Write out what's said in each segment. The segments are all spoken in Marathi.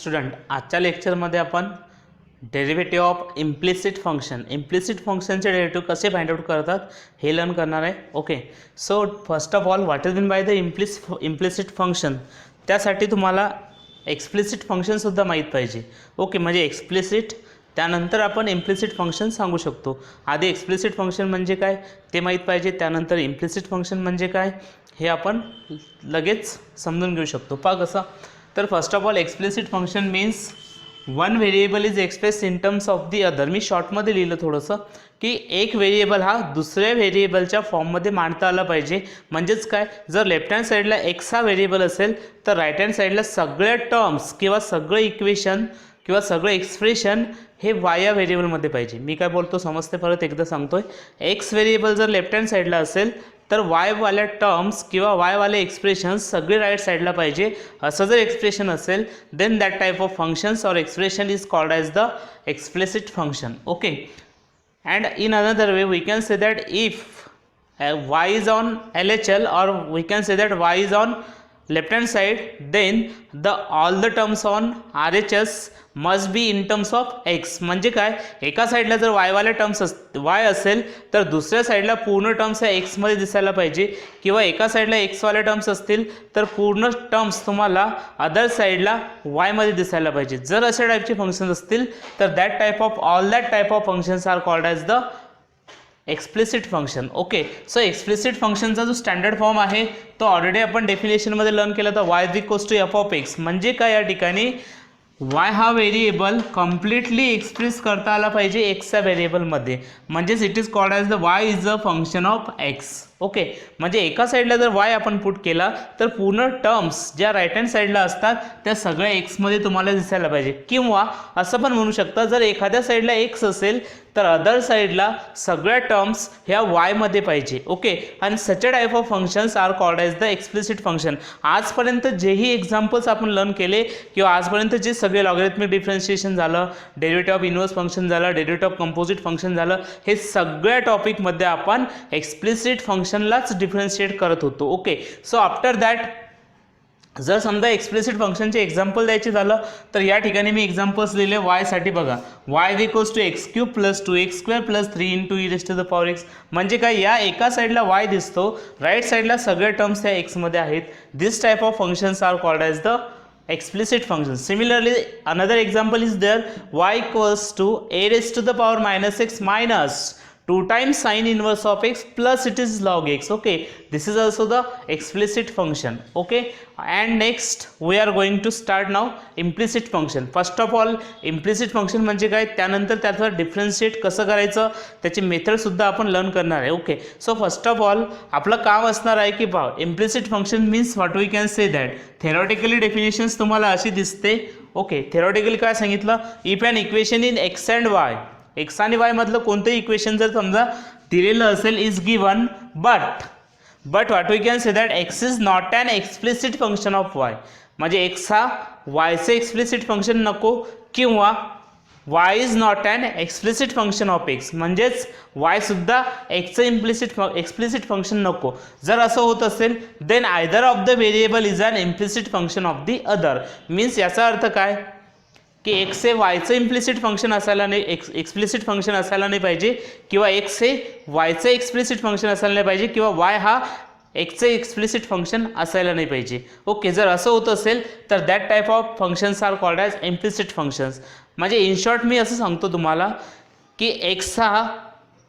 स्टुडंट, आजच्या लेक्चरमध्ये आपण डेरिव्हेटिव्ह ऑफ इम्प्लिसिट फंक्शनचे डेरिव्हेटिव्ह कसे फाइंड आउट करतात हे लर्न करणार आहे. Okay, so first of all what is mean by the implicit function. त्यासाठी तुम्हाला एक्सप्लिसिट फंक्शनसुद्धा माहीत पाहिजे. ओके, म्हणजे एक्सप्लिसिट त्यानंतर आपण इम्प्लिसिट फंक्शन सांगू शकतो. आधी एक्सप्लिसिट फंक्शन म्हणजे काय ते माहीत पाहिजे, त्यानंतर इम्प्लिसिट फंक्शन म्हणजे काय हे आपण लगेच समजून घेऊ शकतो. पहा कसं, तर first of all explicit function means one variable is express in terms of the other. मी शॉर्टमध्ये लिहिलं थोडंसं की एक व्हेरिएबल हा दुसऱ्या व्हेरिएबलच्या फॉर्ममध्ये मांडता आला पाहिजे. म्हणजेच काय, जर लेफ्ट हँड साईडला एक्स हा व्हेरिएबल असेल तर राईट हँड साईडला सगळ्या टर्म्स किंवा सगळं इक्वेशन किंवा सगळं एक्सप्रेशन हे वाय या व्हेरिएबलमध्ये पाहिजे. मी काय बोलतो समजते, परत एकदा सांगतोय. एक्स व्हेरिएबल जर लेफ्ट हँड साईडला असेल तर वायवाल्या टर्म्स किंवा वायवाले एक्सप्रेशन्स सगळे राईट साईडला पाहिजे. असं जर एक्सप्रेशन असेल then that type of functions or expression is called as the explicit function. Okay, and in another way we can say that if y is on LHL or we can say that y is on left hand side, then all the terms on RHS must be in terms of x. म्हणजे काय, एका साईडला जर वायवाले टर्म्स y असेल तर दुसऱ्या साईडला पूर्ण टर्म्स या एक्समध्ये दिसायला पाहिजे, किंवा एका साईडला एक्सवाले टर्म्स असतील तर पूर्ण टर्म्स तुम्हाला अदर साईडला वायमध्ये दिसायला पाहिजे. जर अशा टाईपचे फंक्शन्स असतील तर that type of all that type of functions are called as the explicit function. Okay, so explicit फंक्शनचा जो स्टँडर्ड फॉर्म आहे तो ऑलरेडी आपण डेफिनेशनमध्ये लर्न केला होता. Y is equals to f of x. म्हणजे काय, या ठिकाणी वाय हा व्हेरिएबल कम्प्लिटली एक्सप्रेस करता आला पाहिजे एक्सच्या व्हेरिएबलमध्ये. म्हणजेच it is called as the Y is a function of x. Okay, म्हणजे एका साईडला जर वाय आपण पुट केला तर पूर्ण टर्म्स ज्या राईट हँड साईडला असतात त्या सगळ्या एक्समध्ये तुम्हाला दिसायला पाहिजे. किंवा असं पण म्हणू शकता, जर एखाद्या साईडला एक्स असेल तर अदर साईडला सगळ्या टर्म्स ह्या वायमध्ये पाहिजे. ओके, आणि such a type of functions are called as the explicit function. आजपर्यंत जेही एक्झाम्पल्स आपण लर्न केले किंवा आजपर्यंत जे सगळे लॉगरिथमिक डिफरन्शिएशन झालं, डेरिव्हेटिव्ह ऑफ इनव्हर्स फंक्शन झालं, डेरिव्हेटिव्ह ऑफ कंपोजिट फंक्शन झालं, हे सगळ्या टॉपिकमध्ये आपण एक्सप्लिसिट फंक्शनलाच डिफरन्शिएट करत होतो. ओके, सो आफ्टर दॅट जर समजा एक्सप्लिसिट फंक्शनचे एक्झाम्पल द्यायचे झालं तर या ठिकाणी मी एक्झाम्पल्स दिले वायसाठी. बघा, y equals to x cube plus 2x² plus 3 into e raise to the power x. म्हणजे काय, या एका साईडला वाय दिसतो, राईट साईडला सगळे टर्म्स त्या एक्समध्ये आहेत. This type of functions are called as the explicit functions. Similarly, another example is there, y equals to a raised to the power minus x minus 2 times sine inverse of x plus it is log x. Okay, this is also the explicit function. Okay, and next we are going to start now implicit function. First of all, implicit function म्हणजे काय, त्यानंतर त्याचं डिफरन्शिएट कसं करायचं त्याची मेथडसुद्धा आपण लर्न करणार आहे. Okay, so first of all आपलं काम असणार आहे की पहा, implicit function means what we can say that. Theoretically definitions तुम्हाला अशी दिसते. ओके, थेरॉटिकली काय सांगितलं, if an equation in x and y, x आणि वाय मधलं कोणतंही इक्वेशन जर समजा दिलेलं असेल is given, but what we can say that x is not an explicit function of y. म्हणजे एक्स हा वायचं एक्सप्लिसिट फंक्शन नको, किंवा y is not an explicit function of x, म्हणजेच वाय सुद्धा एक्सचं एक्सप्लिसिट फंक्शन नको. जर असं होत असेल then either of the variable is an implicit function of the other. Means याचा अर्थ काय की एक्स हे वायचं इम्प्लिसिट फंक्शन असायला नाही, एक्सप्लिसिट फंक्शन असायला नाही पाहिजे, किंवा एक्स हे वायचं एक्सप्लिसिट फंक्शन असायला नाही पाहिजे, किंवा वाय हा एक्सचं एक्सप्लिसिट फंक्शन असायला नाही पाहिजे. ओके, जर असं होत असेल तर that type of functions are called as implicit functions. म्हणजे इन शॉर्ट मी असं सांगतो तुम्हाला की एक्स हा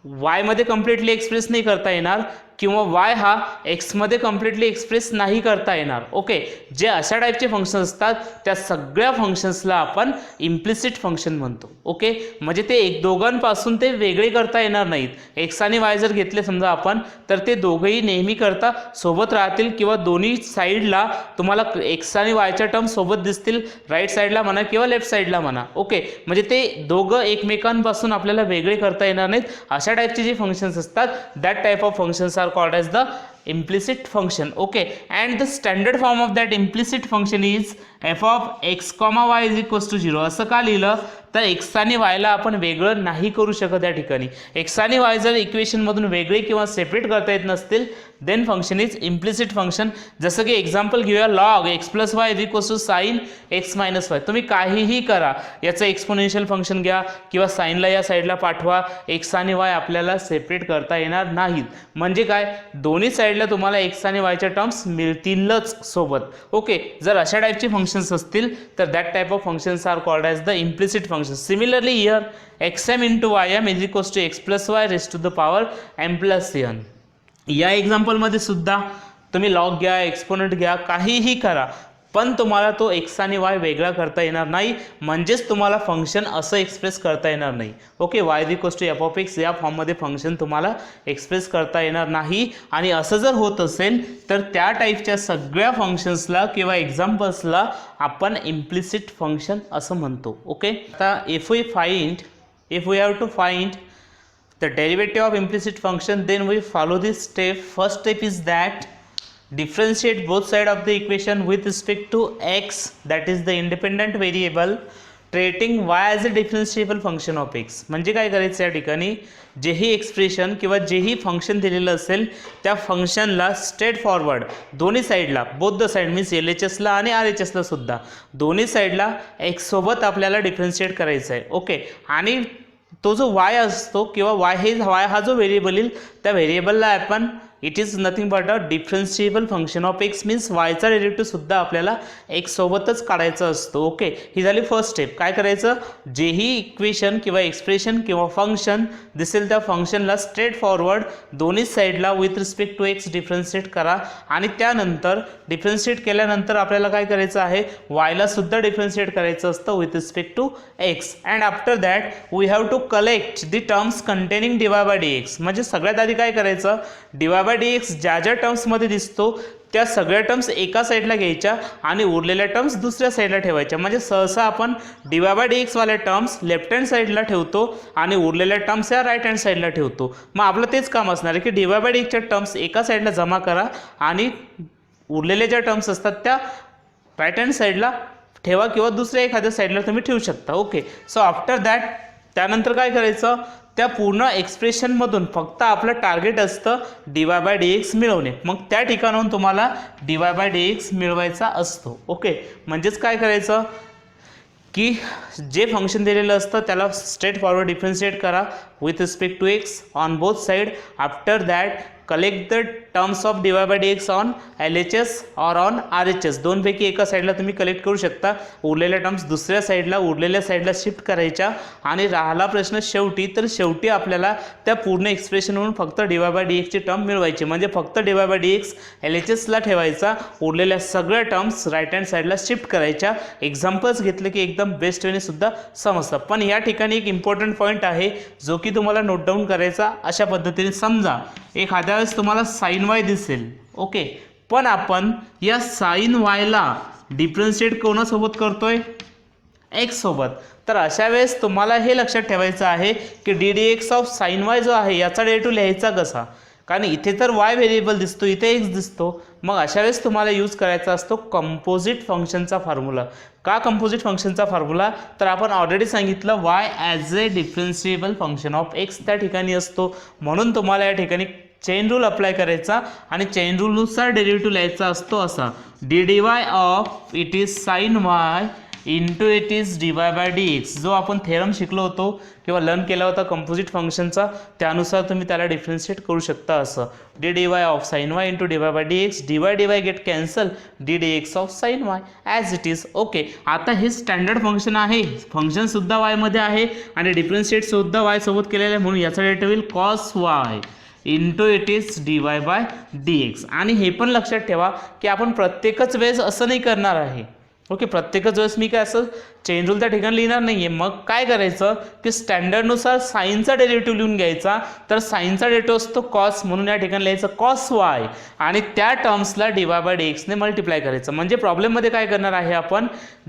वायमध्ये कम्प्लिटली एक्सप्रेस नाही करता येणार, किंवा वाय हा एक्समध्ये कम्प्लिटली एक्सप्रेस नाही करता येणार. ओके, जे अशा टाईपचे फंक्शन्स असतात त्या सगळ्या फंक्शन्सला आपण इम्प्लिसिट फंक्शन म्हणतो. ओके, म्हणजे ते दोघांपासून ते वेगळे करता येणार नाहीत. एक्स आणि वाय जर घेतले समजा आपण, तर ते दोघंही नेहमी करता सोबत राहतील, किंवा दोन्ही साईडला तुम्हाला एक्स आणि वायच्या टर्म सोबत दिसतील, राईट साईडला म्हणा किंवा लेफ्ट साईडला म्हणा. ओके, म्हणजे ते दोघं एकमेकांपासून आपल्याला वेगळे करता येणार नाहीत. अशा टाईपचे जे फंक्शन्स असतात that type of functions are called as the implicit function. Okay, and the standard form of that implicit function is f of x comma y is equals to 0 असं का लिहिलं तर एक्स आणि वायला आपण वेगळं नाही करू शकत या ठिकाणी. एक्स आणि वाय जर इक्वेशनमधून वेगळे किंवा सेपरेट करता येत नसतील then function is implicit function. जसं की एक्झाम्पल घेऊया, log x plus y is equals to sine x minus y. तुम्ही काहीही करा, याचं एक्सपोनेन्शियल फंक्शन घ्या किंवा साईनला या साईडला पाठवा, एक्स आणि वाय आपल्याला सेपरेट करता येणार नाहीत. म्हणजे काय, दोन्ही साईडला तुम्हाला एक्स आणि वायच्या टर्म्स मिळतीलच सोबत. ओके, जर अशा टाईपचे फंक्शन्स असतील तर that type of functions are called as the implicit function. Similarly here xm into ym is equals to x plus y raised to the power m plus n. या एक्झाम्पलमध्ये सुद्धा तुम्ही लॉग घ्या, एक्सपोनेंट घ्या, काहीही करा, पण तुम्हाला तो एक्स आणि वाय वेगळा करता येणार नाही. म्हणजेच तुम्हाला फंक्शन असं एक्सप्रेस करता येणार नाही. Okay, y is equals to f of x या फॉर्ममध्ये फंक्शन तुम्हाला एक्सप्रेस करता येणार नाही. आणि असं जर होत असेल तर त्या टाईपच्या सगळ्या फंक्शन्सला किंवा एक्झाम्पल्सला आपण इम्प्लिसिट फंक्शन असं म्हणतो. ओके, आता if we have to find the derivative of implicit function, then we follow this step. First step is that differentiate both sides of the equation with respect to x, that is the independent variable, treating y as a differentiable function of x. म्हणजे काय करायचं या ठिकाणी, जेही एक्सप्रेशन किंवा जेही फंक्शन दिलेलं असेल त्या फंक्शनला स्ट्रेट फॉरवर्ड दोन्ही साईडला, बोथ द साईड मीन्स LHSला आणि RHSला सुद्धा दोन्ही साईडला x सोबत आपल्याला डिफरन्शिएट करायचं आहे. ओके, आणि तो जो y असतो किंवा y हा जो व्हेरिएबल येईल त्या व्हेरिएबलला आपण it is nothing but a differentiable function of x, means वायचा डेरिव्हेटिव्ह सुद्धा आपल्याला एक्स सोबतच काढायचा असतो. ओके, ही झाली फर्स्ट स्टेप. काय करायचं, जेही इक्वेशन किंवा एक्सप्रेशन किंवा फंक्शन दिसेल त्या फंक्शनला स्ट्रेट फॉरवर्ड दोन्ही साईडला with respect to x differentiate करा. आणि त्यानंतर डिफरन्शिएट केल्यानंतर आपल्याला काय करायचं आहे, वायला सुद्धा डिफरन्शिएट करायचं असतं with respect to x. And after that we have to collect the terms containing dy by dx. म्हणजे सगळ्यात आधी काय करायचं, dy बाय dx ज्या ज्या टर्म्समध्ये दिसतो त्या सगळ्या टर्म्स एका साईडला घ्यायच्या आणि उरलेल्या टर्म्स दुसऱ्या साईडला ठेवायच्या. म्हणजे सहसा आपण dy बाय dx वाल्या टर्म्स लेफ्ट हँड साईडला ठेवतो आणि उरलेल्या टर्म्स या राईट हँड साईडला ठेवतो. मग आपलं तेच काम असणार आहे की dy बाय dxच्या टर्म्स एका साईडला जमा करा आणि उरलेल्या ज्या टर्म्स असतात त्या राईट हँड साईडला ठेवा किंवा दुसऱ्या एखाद्या साईडला तुम्ही ठेवू शकता. ओके, सो आफ्टर दॅट त्यानंतर काय करायचं, त्या पूर्ण एक्सप्रेशनमधून फक्त आपलं टार्गेट असतं dy बाय dx मिळवणे. मग त्या ठिकाणाहून तुम्हाला dy बाय dx मिळवायचा असतो. ओके, म्हणजेच काय करायचं की जे फंक्शन दिलेलं असतं त्याला स्ट्रेट फॉरवर्ड डिफरन्शिएट करा with respect to x on both side. After that collect the terms of dy by dx on LHS और ऑन RHS. दोनपैकी एका साईडला तुम्ही कलेक्ट करू शकता, उरलेल्या टर्म्स दुसऱ्या साईडला उरलेल्या साईडला शिफ्ट करायच्या. आणि राहिला प्रश्न शेवटी, तर शेवटी आपल्याला त्या पूर्ण एक्सप्रेशनवरून फक्त dy बाय dxची टर्म मिळवायची. म्हणजे फक्त dy बाय dx LHSला ठेवायचा, उरलेल्या सगळ्या टर्म्स राईट हँड साईडला शिफ्ट करायच्या. एक्झाम्पल्स घेतले की एकदम बेस्ट वेने सुद्धा समजतं. पण या ठिकाणी एक इम्पॉर्टंट पॉईंट आहे जो की तुम्हाला नोट डाऊन करायचा. अशा पद्धतीने समजा एखाद्या वेळेस तुम्हाला साईन वाय दिसेल, ओके, पण आपण या साईन वायला डिफरन्शिएट कोणासोबत करतोय, एक्स सोबत. तर अशा वेळेस तुम्हाला हे लक्षात ठेवायचं आहे की ddx ऑफ साईन वाय जो आहे याचा डेरिव्हेटिव्ह लिहायचा कसा, कारण इथे तर y व्हेरिएबल दिसतो, इथे x दिसतो. मग अशा वेळेस तुम्हाला यूज करायचा असतो कंपोजिट फंक्शनचा फॉर्म्युला. का कंपोजिट फंक्शनचा फॉर्म्युला, तर आपण ऑलरेडी सांगितलं y as a differentiable function of x त्या ठिकाणी असतो. म्हणून तुम्हाला या ठिकाणी चेन रूल अप्लाय करायचा आणि चेन रूलनुसार डेरिव्हेटिव्ह लिहायचा असतो असा, dy of it is sine y into it is dy by dx. जो आपण थेरम शिकलो होतो किंवा लर्न केला होता कंपोजिट फंक्शनचा, त्यानुसार तुम्ही त्याला डिफरन्शिएट करू शकता असं, dy of sine y into dy by dx, dy get cancel, ddx of sine y as it is. Okay, आता हे स्टँडर्ड फंक्शन आहे, फंक्शनसुद्धा वायमध्ये आहे आणि डिफरन्शिएटसुद्धा वाय सोबत केलेलं आहे, म्हणून याचा डेरिव्हेटिव्ह होईल cos y into it is dy by dx. आणि हे पण लक्षात ठेवा की आपण प्रत्येकच वेळेस असं नाही करणार आहे. ओके, प्रत्येकच वेळेस मी काय असं चेन रूल त्या ठिकाणी लिहिणार नाही आहे. मग काय करायचं की स्टँडर्डनुसार साईनचा डेरिव्हेटिव्ह लिहून घ्यायचा. तर साईनचा डेरिव्हेटिव्ह असतो कॉस, म्हणून या ठिकाणी लिहायचं कॉस वाय आणि त्या टर्म्सला डिवाय बाय डी एक्सने मल्टिप्लाय करायचं. म्हणजे प्रॉब्लेममध्ये काय करणार आहे आपण,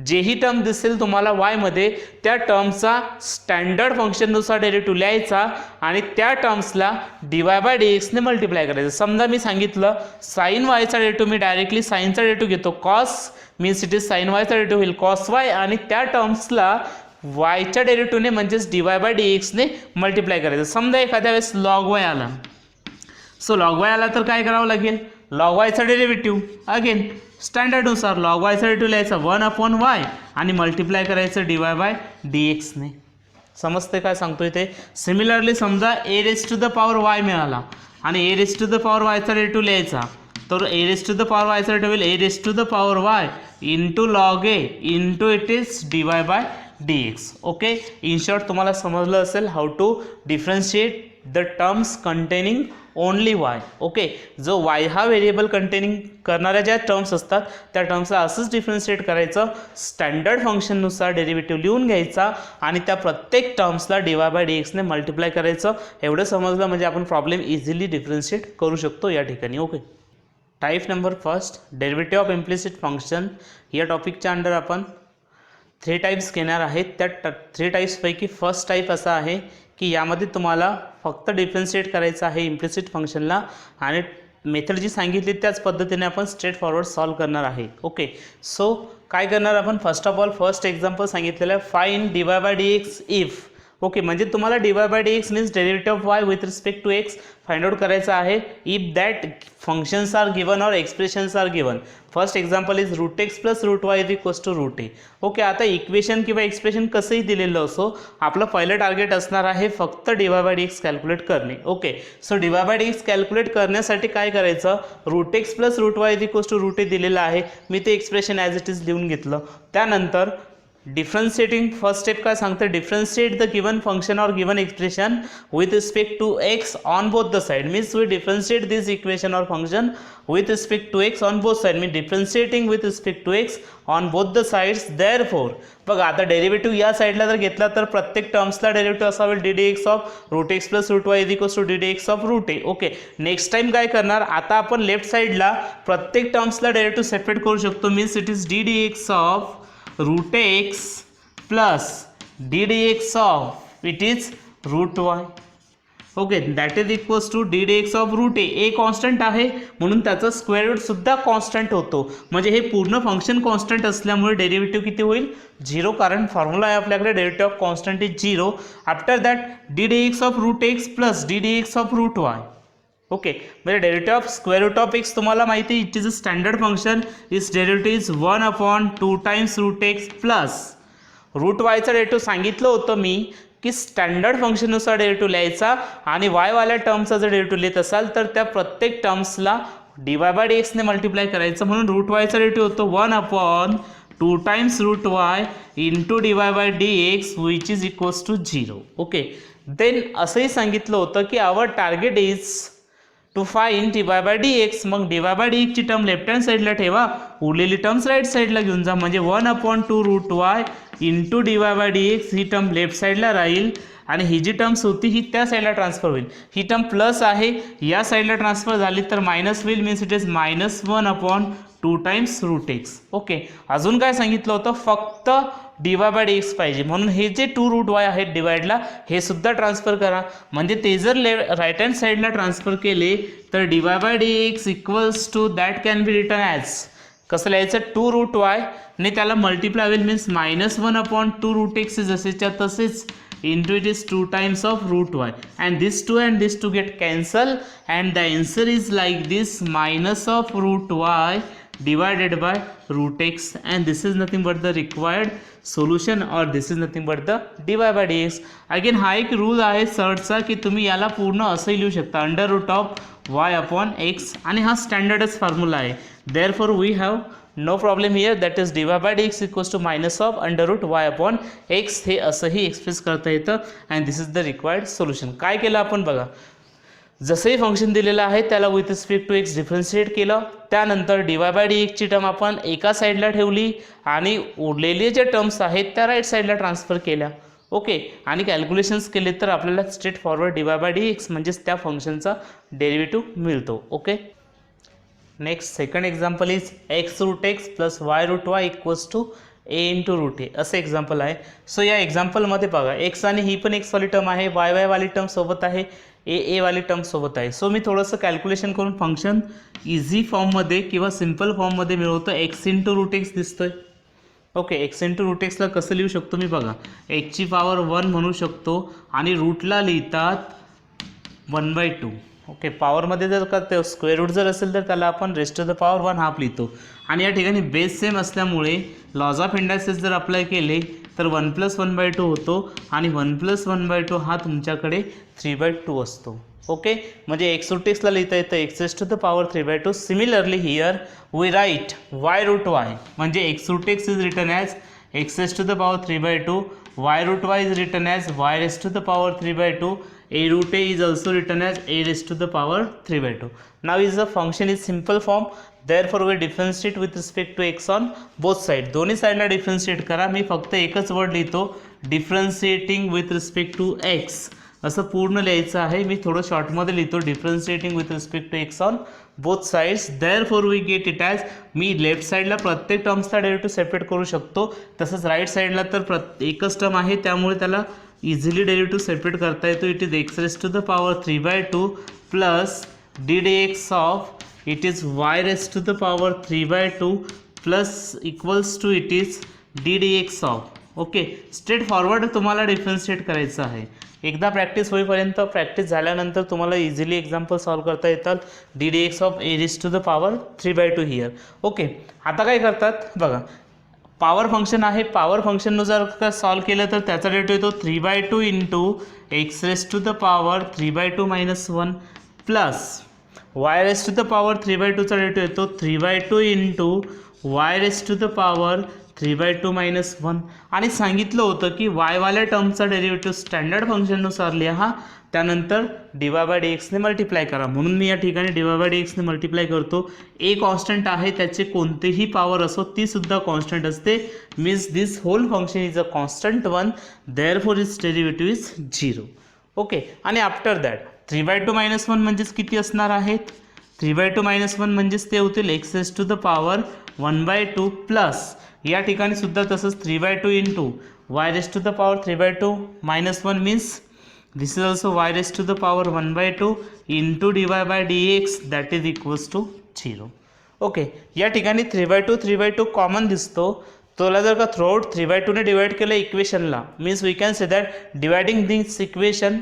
जेही टर्म दिसेल तुम्हाला वायमध्ये त्या टर्मचा स्टँडर्ड फंक्शननुसार डेरिव्हेटिव्ह लिहायचा आणि त्या टर्म्सला डिवाय बाय डी एक्सने मल्टिप्लाय करायचं. समजा मी सांगितलं साईन वायचा डेरिव्हेटिव्ह, मी डायरेक्टली साईनचा डेरिव्हेटिव्ह घेतो cos means it is sine वायचा डेरिव्हेटिव्ह होईल कॉस वाय आणि त्या टर्म्सला वायच्या डेरिव्हेटिव्हने म्हणजेच डिवाय बाय डी एक्सने मल्टिप्लाय करायचं. समजा एखाद्या वेळेस लॉग वाय आला, सो लॉग वाय आला तर काय करावं लागेल, लॉग वायचा डेरिव्हेटिव्ह अगेन स्टँडर्डनुसार लॉग वायचा डेरिव्हेटिव्ह लिहायचा 1/y आणि मल्टिप्लाय करायचं डिवाय बाय डी एक्सने. समजते काय सांगतोय ते. सिमिलरली समजा a raise to the power y मिळाला आणि a raise to the power वायचा डेरिव्हेटिव्ह लिहायचा, तर a raise to the power वायचा डेरिव्हेटिव्ह होईल a raise to the power y into log a into it is dy by d x. Okay, in short तुम्हाला समजलं असेल how to differentiate the terms containing only y. Okay, जो वाय हा व्हेरिएबल कंटेनिंग करणाऱ्या ज्या टर्म्स असतात त्या टर्म्सला असंच डिफरन्शिएट करायचं, स्टँडर्ड फंक्शननुसार डेरिव्हेटिव्ह लिहून घ्यायचा आणि त्या प्रत्येक टर्म्सला डिवाय बाय डी एक्सने मल्टिप्लाय करायचं. एवढं समजलं म्हणजे आपण प्रॉब्लेम इझिली डिफरन्शिएट करू शकतो या ठिकाणी. Okay, type number first derivative of implicit function. या टॉपिकच्या अंडर आपण 3 टाईप्स घेणार आहेत. त्या 3 टाईप्सपैकी फर्स्ट टाईप असा आहे की यामध्ये तुम्हाला फक्त डिफरन्शिएट करायचं आहे इम्प्लिसिट फंक्शनला आणि मेथड जी सांगितली त्याच पद्धतीने आपण स्ट्रेट फॉरवर्ड सॉल्व करणार आहे. ओके, सो काय करणार आपण, first of all first example सांगितलेलं आहे find dy by d x if. Okay, म्हणजे तुम्हाला dy by d x means derivative of y with respect to x find out करायचं आहे if that functions are given और expressions are given. First example is root x plus root y is equals to root a. Okay, आता इक्वेशन किंवा एक्सप्रेशन कसंही दिलेलं असो आपलं पहिलं टार्गेट असणार आहे फक्त dy by d x calculate करणे. Okay, so dy by d x calculate करण्यासाठी काय करायचं, root x plus root y is equals to root a दिलेलं आहे, मी ते एक्सप्रेशन ॲज इट इज लिहून घेतलं. त्यानंतर डिफरन्शिएटिंग फर्स्ट स्टेप काय सांगते, डिफरन्शिएट द गिवन फंक्शन और given expression with respect to x on both the side. Means we differentiate this equation और function with respect to x on both sides, mean differentiating with respect to x on both the sides. therefore बघा आता डेरिव्हेटिव्ह या साईडला जर घेतला तर प्रत्येक टर्म्सला डेरिव्हेटिव्ह असा होईल d d x of root x plus root y is equals to d d x of root a. Okay, next time काय करणार, आता आपण लेफ्ट साईडला प्रत्येक टर्म्सला डेरिव्हेटिव्ह सेपरेट करू शकतो. Means it is d d x of root x plus d d x of it is root y. Okay, that is equals to d d x of root a. A constant आहे म्हणून त्याचा स्क्वेअर रूट सुद्धा कॉन्स्टंट होतो, म्हणजे हे पूर्ण फंक्शन कॉन्स्टंट असल्यामुळे डेरिव्हेटिव्ह किती होईल, 0. कारण फॉर्म्युला आहे आपल्याकडे derivative of constant is 0. After that d d x of root x plus d d x of root y. Okay, म्हणजे derivative of square root of x तुम्हाला माहिती आहे it is a standard function. Is derivative is 1/2 times root x plus root वायचं डेरिव्हेटिव्ह सांगितलं होतं मी की स्टँडर्ड फंक्शननुसार डेरिव्हेटिव्ह लिहायचा आणि वायवाल्या टर्मचा जर डेरिव्हेटिव्ह लिहित असाल तर त्या प्रत्येक टर्म्सला डिवाय बाय डी एक्सने मल्टिप्लाय करायचं. म्हणून रूट वायचा डेरिव्हेटिव्ह होतो 1/2 times root y into dy by d x which is equals to 0. Okay, then असंही सांगितलं होतं की our target is to find dy by d x. मग डिवाय बाय डी एक्सची टर्म लेफ्ट हँड साईडला ठेवा, उरलेली टर्म्स राईट साईडला घेऊन जा, म्हणजे 1/2 root y into dy by d x ही टर्म लेफ्ट साईडला राहील आणि ही जी टर्म्स होती ही त्या साईडला ट्रान्सफर होईल. ही टर्म प्लस आहे या साईडला ट्रान्सफर झाली तर मायनस होईल, means it is -1/2 times root x. Okay, अजून काय सांगितलं होतं, फक्त डिवाय बाय डी एक्स पाहिजे, म्हणून हे जे 2 रूट वाय आहेत डिवाइडला हे सुद्धा ट्रान्सफर करा. म्हणजे ते जर राईट हँड साईडला ट्रान्सफर केले तर d y by d x equals to that can be return as कसं लिहायचं, 2 रूट वाय ने त्याला मल्टिप्लाय होईल, मीन्स -1/2 रूट एक्स जसेच्या तसेच into it is 2 times of root y and this 2 get cancel and the answer is like this minus of root y divided by root x and this is nothing but the required solution or this is nothing but the dy by dx. Again हा एक रूल आहे सर्टचा की तुम्ही याला पूर्ण असंही लिहू शकता under root of y upon x आणि हा स्टँडर्डच फॉर्म्युला आहे. therefore we have no problem here, that is dy by dx equals to minus of under root y upon x. हे असंही एक्सप्रेस करता येतं and this is the required solution. काय केलं आपण बघा, जसंही फंक्शन दिलेलं आहे त्याला with respect to x differentiate केलं, त्यानंतर dy बाय dx ची टर्म आपण एका साईडला ठेवली आणि उरलेले जे टर्म्स आहेत त्या राईट साईडला ट्रान्सफर केल्या. ओके, आणि कॅल्क्युलेशन्स केले तर आपल्याला straightforward dy by dx म्हणजेच त्या फंक्शनचा डेरिव्हेटिव्ह मिळतो. Okay, next second example is x root x plus y root y equals to a into root a असं एक्झाम्पल आहे. सो या एक्झाम्पलमध्ये बघा एक्स आणि ही पण एक्सवाली टर्म आहे, वाय वाली टर्म सोबत आहे, ए वाली टर्म सोबत आहे. सो मी थोडंसं कॅल्क्युलेशन करून फंक्शन इझी फॉर्ममध्ये किंवा सिम्पल फॉर्ममध्ये मिळवतो. एक्स इंटू रूट एक्स दिसतोय. ओके, एक्स इंटू रूट एक्सला कसं लिहू शकतो मी बघा, एक्सची पॉवर 1 म्हणू शकतो आणि रूटला लिहितात 1/2. ओके, पॉवरमध्ये जर का ते स्क्वेअर रूट जर असेल तर त्याला आपण raised to the power 1 half लिहितो. आणि या ठिकाणी बेस सेम असल्यामुळे लॉज ऑफ इंडायसेस जर अप्लाय केले तर 1 + 1/2 होतो आणि 1 + 1/2 हा तुमच्याकडे 3/2 असतो. ओके, म्हणजे एक्स रूट एक्सला लिहिता येतं x raised to the power 3/2. Similarly here we write y root y, म्हणजे x root x is written as x raised to the power 3/2, y root y is written as y raised to the power 3/2, a root a is also written as a raised to the power 3/2. Now is the function is simple form, therefore we differentiate with respect to x on both sides. दोन्ही साईडला डिफरन्शिएट करा. मी फक्त एकच वर्ड लिहितो, differentiating with respect to x असं पूर्ण लिहायचं आहे. मी थोडं शॉर्टमध्ये लिहितो, differentiating with respect to x on both sides. Therefore we get it as, मी लेफ्ट साईडला प्रत्येक टर्म्सला डेरिव्हेटिव्ह सेपरेट करू शकतो, तसंच राईट साईडला तर एकच टर्म आहे त्यामुळे त्याला इझिली डेरिव्हेटिव्ह सेपरेट करता येतो. It is x raised to the power 3/2 plus d d x of it is y raised to the power 3/2 plus equals to it is d d x of. Okay, straight forward तुम्हाला डिफरन्शिएट करायचं आहे. एकदा प्रॅक्टिस होईपर्यंत, प्रॅक्टिस झाल्यानंतर तुम्हाला इझिली एक्झाम्पल सॉल्व करता येतात. D d x of a raised to the power 3/2 here. Okay, आता काय करतात बघा, पॉवर फंक्शन आहे, पॉवर फंक्शननुसार का सॉल्व केलं तर त्याचा डेरिव्हेटिव्ह येतो 3/2 into x raised to the power 3/2 - 1 plus y raised to the power 3/2चा डेरिव्हेटिव्ह येतो 3/2 into y raised to the power 3/2 - 1. आणि सांगितलं होतं की वायवाल्या टर्मचा डेरिव्हेटिव्ह स्टँडर्ड फंक्शननुसार लिहा, त्यानंतर dy बाय dxने मल्टिप्लाय करा. म्हणून मी या ठिकाणी dy बाय dxने मल्टिप्लाय करतो. ए कॉन्स्टंट आहे, त्याचे कोणतेही पॉवर असो ती सुद्धा कॉन्स्टंट असते. Means this whole function is a constant one, therefore is derivative is 0. Okay, आणि आफ्टर दॅट 3/2 - 1 म्हणजेच किती असणार आहेत, 3/2 - 1 म्हणजेच ते होतील x raised to the power 1/2 plus या ठिकाणी सुद्धा तसंच 3/2 into y raised to the power 3/2 - 1 means this is also y raised to the power 1/2 into dy by dx that is equals to 0. Okay, या ठिकाणी 3/2 कॉमन दिसतो. तुला जर का थ्रूआउट 3/2 ने डिवाइड केलं इक्वेशनला, means we can say that dividing this equation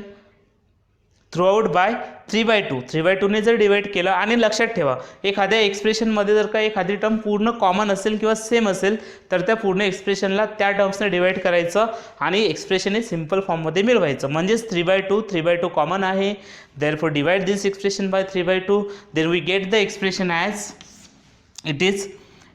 throughout by 3/2 ने जर डिवाइड केलं. आणि लक्षात ठेवा, एखाद्या एक्सप्रेशनमध्ये जर का एखादी टर्म पूर्ण कॉमन असेल किंवा सेम असेल तर त्या पूर्ण एक्सप्रेशनला त्या टर्म्सने डिवाइड करायचं आणि एक्सप्रेशन हे सिम्पल फॉर्ममध्ये मिळवायचं. म्हणजेच 3/2 कॉमन आहे, therefore divide this expression by 3/2, then we get the expression as it is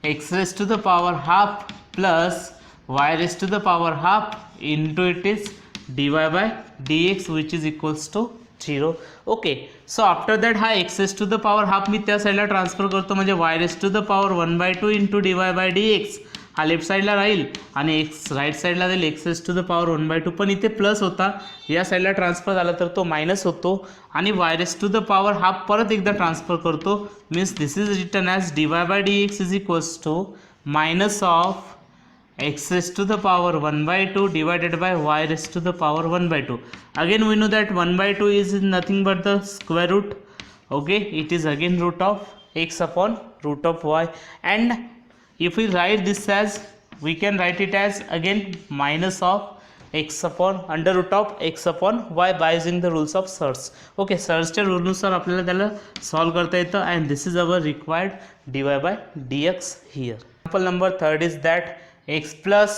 x raised to the power half plus y raised to the power half into it is dy by dx which is equals to 0. Okay, so after that हा x raised to the power half मी त्या साईडला ट्रान्सफर करतो, म्हणजे y raised to the power 1/2 into dy by dx हा लेफ्ट साईडला राहील आणि एक्स राईट साईडला जाईल x raised to the power 1/2. पण इथे प्लस होता, या साईडला ट्रान्सफर झाला तर तो मायनस होतो आणि y raised to the power half परत एकदा ट्रान्सफर करतो. Means this is written as dy by dx is equals to minus of x raised to the power 1/2 divided by y raised to the power 1/2. Again we know that 1/2 is nothing but the square root. Okay, it is again root of x upon root of y, and if we write this as, we can write it as again minus of x upon under root of x upon y by using the rules of Serre's. Okay, Serre'sच्या रूलनुसार आपल्याला त्याला सॉल्व करता येतं, and this is our required dy by dx here. Example number 3 is that x plus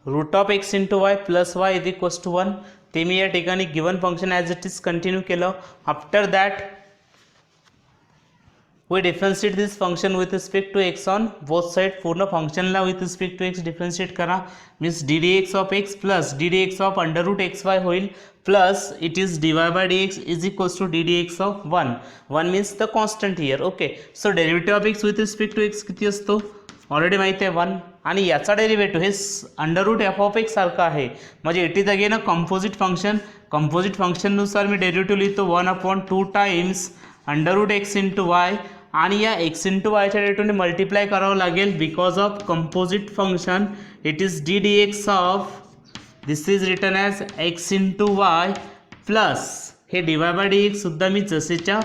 root of x into y plus y is equals to 1. ते मी या ठिकाणी given function as it is continue केलं. After that we differentiate this function with respect to x on both side. पूर्ण फंक्शनला with respect to x differentiate करा. Means d d x of x plus d d x of under root x y होईल plus it is dy by dx is equals to ddx of 1. 1 means the constant here. Okay, so derivative of x with respect to x किती असतो ऑलरेडी माहिती आहे 1 आणि याचा डेरिव्हेटिव्ह हे under root f of x सारखं आहे म्हणजे it is again a composite function. Composite फंक्शननुसार मी डेरिव्हेटिव्ह लिहितो 1/2 times under root x into y आणि या एक्स इंटू वायच्या डेरिव्हेटिव्हने मल्टिप्लाय करावं लागेल because of composite function it is d d x of this is written as x into y plus हे d y by d x सुद्धा मी जसेच्या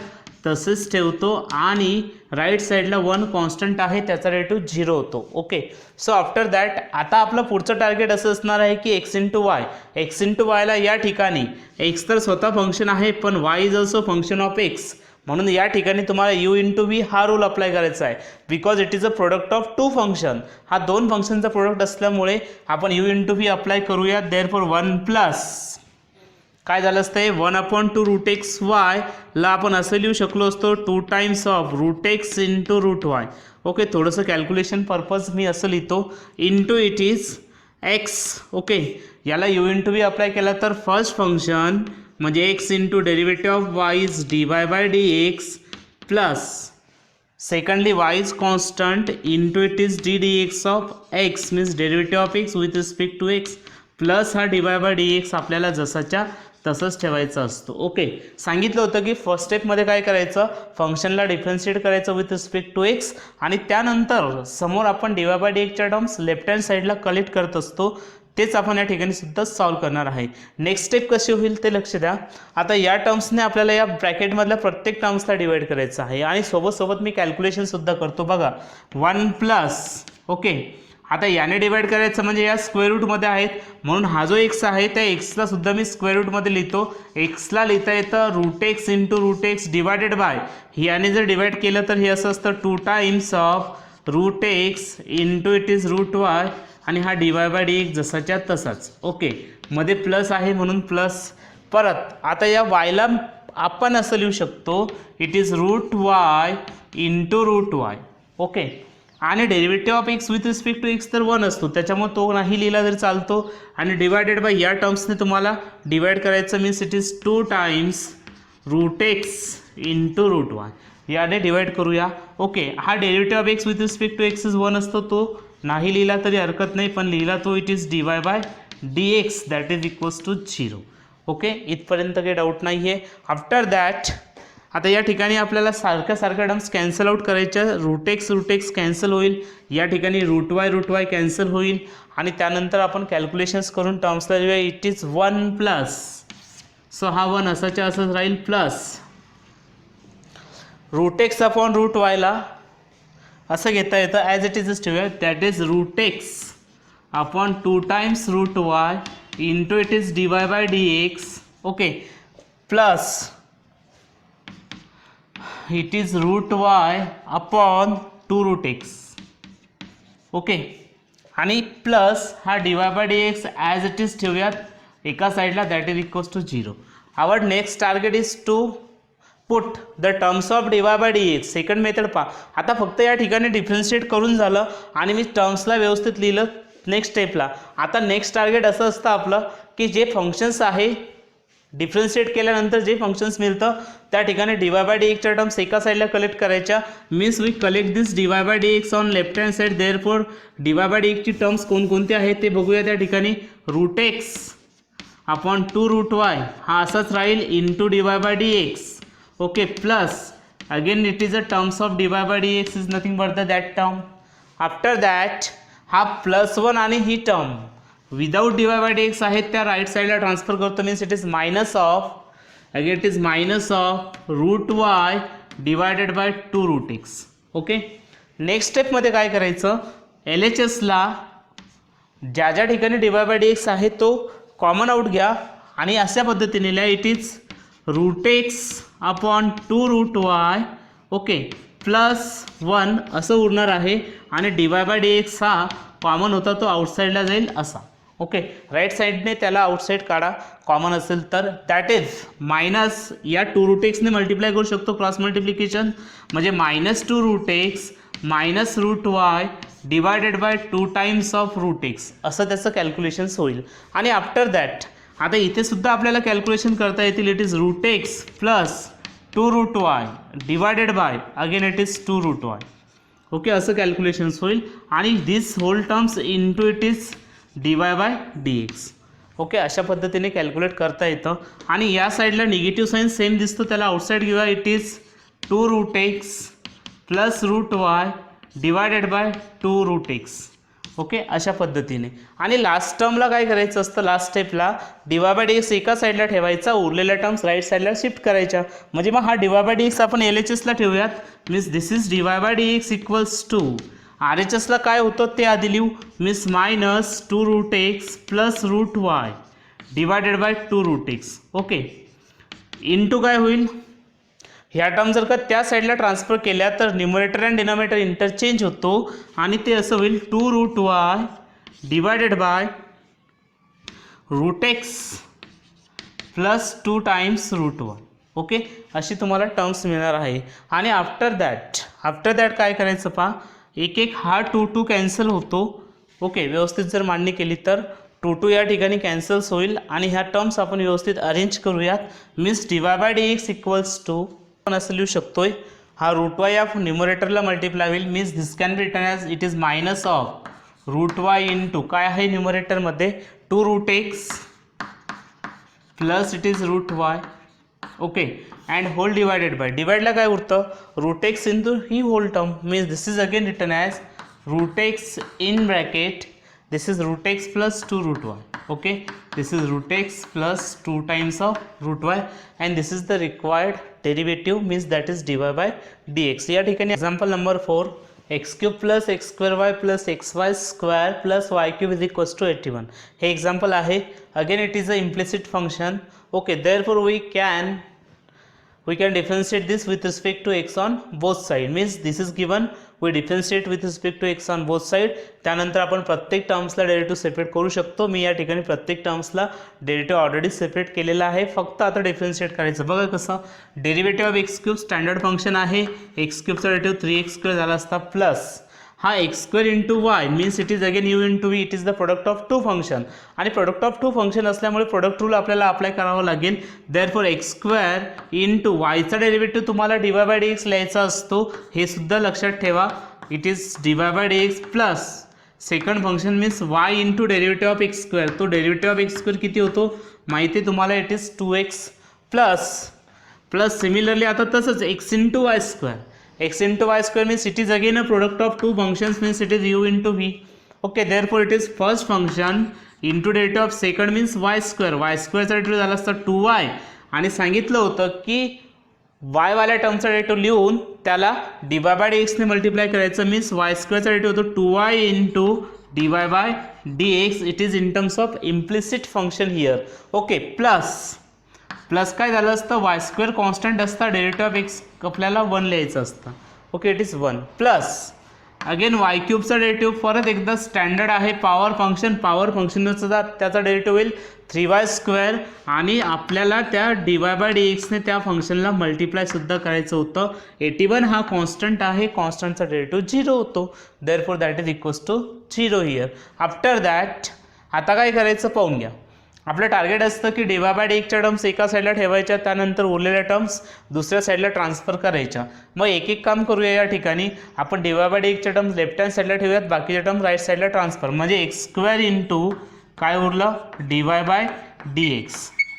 तसेच ठेवतो आणि राईट साईडला 1 कॉन्स्टंट आहे त्याचा डेरिव्हेटिव्ह 0 होतो. ओके, सो आफ्टर दॅट आता आपलं पुढचं टार्गेट असं असणार आहे की एक्स इंटू वायला या ठिकाणी एक्स तर स्वतः फंक्शन आहे पण Y is also function of x म्हणून या ठिकाणी तुम्हाला यू इंटू व्ही हा रूल अप्लाय करायचा आहे because it is a product of 2 function. हा 2 फंक्शनचा प्रोडक्ट असल्यामुळे आपण यू इंटू व्ही अप्लाय करूया. देअरफॉर 1 प्लस काय झालं असतं 1/2 रूट एक्स वाय ला आपण असं लिहू शकलो असतो 2 times of root x into root y. Okay, थोडंसं कॅल्क्युलेशन पर्पज मी असं लिहितो into it is x. Okay, याला यू इंटू व्ही अप्लाय केला तर फर्स्ट फंक्शन म्हणजे x into derivative of y is d y by d x plus secondly y is constant into it is d d x of x means derivative of x with respect to x plus हा d y by d x आपल्याला जसाच्या तसंच ठेवायचं असतं. ओके, सांगितलं होतं की फर्स्ट स्टेपमध्ये काय करायचं फंक्शनला डिफरन्शिएट करायचं विथ रिस्पेक्ट टू एक्स आणि त्यानंतर समोर आपण डी वाय बाय डी एक्सच्या टर्म्स लेफ्ट हँड साईडला कलेक्ट करत असतो तेच आपण या ठिकाणी सुद्धा सॉल्व्ह करणार आहे. नेक्स्ट स्टेप कशी होईल ते लक्ष द्या. आता या टर्म्सने आपल्याला या ब्रॅकेटमधल्या प्रत्येक टर्म्सला डिवाइड करायचं आहे आणि सोबत मी कॅल्क्युलेशनसुद्धा करतो. बघा 1 प्लस ओके आता याने डिवाइड करायचं म्हणजे या स्क्वेअर रूटमध्ये आहेत म्हणून हा जो एक्स आहे त्या एक्सला सुद्धा मी स्क्वेअर रूटमध्ये लिहितो. एक्सला लिहिता येतं root x into root x divided by याने जर डिवाइड केलं तर हे असं असतं 2 times of root x into it is root y आणि हा d y by d x जसाच्या तसाच. ओके, मध्ये प्लस आहे म्हणून प्लस परत आता या वायला आपण असं लिहू शकतो it is root y into root y. Okay, आणि derivative of x with respect to x तर 1 असतो त्याच्यामुळे तो नाही लिहिला तरी चालतो आणि डिवायडेड बाय या टर्म्सने तुम्हाला डिवाइड करायचं means it is 2 times root x into root y याने डिवाइड करूया. ओके, हा derivative of x with respect to x is 1 असतो तो नाही लिहिला तरी हरकत नाही पण लिहिला तो it is d y by d x that is equals to 0. Okay, इथपर्यंत काही डाऊट नाही आहे. आफ्टर दॅट आता या ठिकाणी आपल्याला सारख्या टर्म्स कॅन्सल आउट करायच्या. रूट एक्स कॅन्सल होईल या ठिकाणी रूट वाय कॅन्सल होईल आणि त्यानंतर आपण कॅल्क्युलेशन्स करून टर्म्सला लिहूया इट इज 1 प्लस सो हा 1 असाच्या असंच राहील plus root x upon root वायला असं घेता येतं ॲज इट इजच ठेवूया that is root x upon 2 times root y into it is d y by d x. Okay, plus it is root y upon 2 root x. Okay, आणि प्लस हा d y by d x as it is ठेवूयात एका साईडला that is equals to 0. Our next target is to put the terms of d y by d x. Second method पहा. आता फक्त या ठिकाणी डिफरन्शिएट करून झालं आणि मी टर्म्सला व्यवस्थित लिहिलं नेक्स्ट स्टेपला. आता नेक्स्ट टार्गेट असं असतं आपलं की जे फंक्शन्स आहे डिफरन्शिएट केल्यानंतर जे फंक्शन्स मिळतं त्या ठिकाणी डी वाय बाय डी एक्सच्या टर्म्स एका साईडला कलेक्ट करायच्या means we collect this d y by d x on left hand side. Therefore d y by d एक्सची टर्म्स कोणकोणते आहेत ते बघूया. त्या ठिकाणी root x upon 2 root y हा असाच राहील into d y by d x. Okay, plus again it is a terms of d y by d x is nothing but the that term. After that हा +1 आणि ही term without d y by d x आहेत त्या राईट साईडला ट्रान्सफर करतो means it is minus of again it is minus of root y divided by 2 root x. Okay, next स्टेपमध्ये काय करायचं एल एच एसला ज्या ठिकाणी d y by d x आहे तो कॉमन आउट घ्या आणि अशा पद्धतीने लिहा it is root x upon 2 root y. Okay, +1 असं उरणार आहे आणि d y by d x हा कॉमन होता तो आउटसाईडला जाईल असा. ओके, राईट साईडने त्याला आउटसाईड काढा कॉमन असेल तर दॅट इज मायनस या 2 रूट एक्सने मल्टिप्लाय करू शकतो क्रॉस मल्टिप्लिकेशन म्हणजे -2 root x minus root y divided by 2 times of root x असं त्याचं कॅल्क्युलेशन्स होईल. आणि आफ्टर दॅट आता इथे सुद्धा आपल्याला कॅल्क्युलेशन करता येतील. It is root x plus 2 root y divided by again it is 2 root y. Okay, असं कॅल्क्युलेशन्स होईल आणि this whole terms into it is dy by dx. Okay, अशा पद्धतीने कॅल्क्युलेट करता येतं. आणि या साईडला निगेटिव्ह साईन सेम दिसतो, त्याला आउटसाईड घेऊया. It is 2 root x plus root y divided by 2 root x. Okay, अशा पद्धतीने. आणि लास्ट टर्मला काय करायचं असतं, लास्ट स्टेपला dy बाय dx एका साईडला ठेवायचा, उरलेल्या टर्म्स राईट साईडला शिफ्ट करायच्या. म्हणजे मग हा dy बाय dx आपण LHSला ठेवूयात. Means this is dy by dx equals to RHSला काय होतं ते आधी लिहू. Means minus 2 root x plus root y divided by 2 root x. Okay, into काय होईल, ह्या टर्म जर का त्या साईडला ट्रान्सफर केल्या तर न्यूमरेटर अँड डिनॉमिनेटर इंटरचेंज होतो आणि ते असं होईल 2 root y divided by root x plus 2 times root y. Okay, अशी तुम्हाला टर्म्स मिळणार आहे. आणि आफ्टर दॅट काय करायचं पहा, एक एक हा 2 कॅन्सल होतो. ओके, व्यवस्थित जर मांडणी केली तर 2 या ठिकाणी कॅन्सल्स होईल आणि ह्या टर्म्स आपण व्यवस्थित अरेंज करूयात. Means dy by dx equals to आपण असं लिहू शकतोय, हा रूट वाय या न्यूमरेटरला मल्टिप्लाय होईल. Means this can be written as it is minus of root y into काय आहे न्यूमरेटरमध्ये 2 root x plus it is root y. Okay, and whole divided by, डिवाइडला काय उरतं रूट एक्स इंटू ही whole term. Means this is again written as root x in bracket this is root x plus 2 root y. Okay, this is root x plus 2 times of root y and this is the required derivative, means that is dy by dx. या ठिकाणी example number 4, x cube plus x square y plus x y square plus y cube is equals to 81. हे एक्झाम्पल आहे. Again it is a implicit function. Okay, therefore we can differentiate this with respect to x on both side. Means this is given, we differentiate with respect to x on both side. त्यानंतर आपण प्रत्येक टर्म्सला डेरिव्हेटिव्ह सेपरेट करू शकतो. मी या ठिकाणी प्रत्येक टर्म्सला डेरिव्हेटिव्ह ऑलरेडी सेपरेट केलेला आहे, फक्त आता डिफरन्शिएट करायचं. बघा कसं, derivative of x cube standard function आहे. एक्स क्यूबचा डेरिव्हेटिव्ह 3x स्क्वेअर झाला असता प्लस हा x square into y means it is again u into v. It is the product of 2 function आणि प्रोडक्ट ऑफ 2 फंक्शन असल्यामुळे प्रोडक्ट रूल आपल्याला अप्लाय करावं लागेल. देअरफॉर एक्स स्क्वेअर इंटू वायचा डेरिव्हेटिव्ह तुम्हाला dy बाय dx लिहायचा असतो, हे सुद्धा लक्षात ठेवा. It is dy by dx plus second function means y into derivative of x square. तो डेरिव्हेटिव्ह ऑफ एक्स स्क्वेअर किती होतो माहिती आहे तुम्हाला, it is 2x plus similarly आता तसंच x into y square. x into y square means it is again a product of 2 functions, means it is u into v. Okay, therefore it is first function into derivative of second means y square. y square चा डेरिव्हेटिव्ह झाला असता 2y आणि सांगितलं होतं की y वाल्या टर्मचा डेरिव्हेटिव्ह लिहून त्याला dy बाय dx ने मल्टिप्लाय करायचं. मीन्स y स्क्वेअर चा डेरिव्हेटिव्ह होतो 2y into dy by dx. It is in terms of implicit function here. Okay, plus काय झालं असतं, वाय स्क्वेअर कॉन्स्टंट असता, डेरिव्हेटिव्ह ऑफ एक्स आपल्याला 1 लिहायचं असतं. Okay, it is 1 plus again y क्यूबचा डेरिव्हेटिव्ह परत एकदा स्टँडर्ड आहे पॉवर फंक्शनचा त्याचा डेरिव्हेटिव्ह होईल 3y स्क्वेअर आणि आपल्याला त्या dy बाय dx ने त्या फंक्शनला मल्टिप्लाय सुद्धा करायचं होतं. 81 हा कॉन्स्टंट आहे, कॉन्स्टंटचा डेरिव्हेटिव्ह 0 होतो. Therefore that is equals to 0 here. After that आता काय करायचं पाहून घ्या. आपलं टार्गेट असतं की dy बाय dxच्या टर्म्स एका साईडला ठेवायच्या, त्यानंतर उरलेल्या टर्म्स दुसऱ्या साईडला ट्रान्सफर करायच्या. मग एक एक काम करूया. या ठिकाणी आपण dy बाय dxच्या टर्म्स लेफ्ट हँड साईडला ठेवूयात, बाकीच्या टर्म्स राईट साईडला ट्रान्सफर. म्हणजे एक्स स्क्वेअर इंटू काय उरलं dy बाय dx.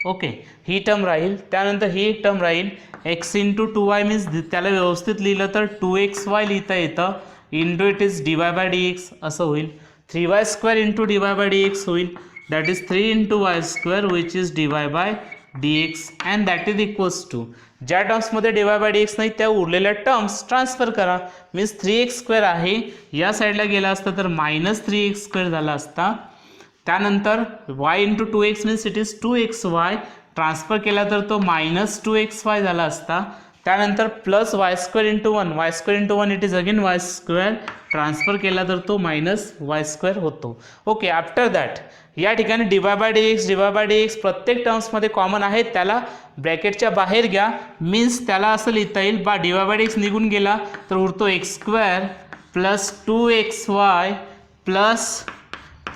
ओके, ही टर्म राहील, त्यानंतर ही एक टर्म राहील x इंटू 2y मीन्स त्याला व्यवस्थित लिहिलं तर 2xy लिहिता येतं into it is dy by dx असं होईल. 3y square into dy by dx होईल. That is 3 into y square which is dy by dx and that is equals to ज्या टर्म्समध्ये dy by dx नाही त्या उरलेल्या टर्म्स ट्रान्सफर करा. मीन्स 3x स्क्वेअर आहे, या साईडला गेला असता तर मायनस 3x स्क्वेअर झाला असता. त्यानंतर y into 2x means it is 2xy transfer केला तर तो मायनस 2xy झाला असता. त्यानंतर plus y square into 1 it is again Y square transfer केला तर तो मायनस वाय स्क्वेअर होतो. ओके, आफ्टर दॅट या ठिकाणी dy बाय dx प्रत्येक टर्म्समध्ये कॉमन आहे, त्याला ब्रॅकेटच्या बाहेर घ्या. मीन्स त्याला असं लिहिता येईल बा dy बाय dx निघून गेला तर उरतो x square plus 2xy plus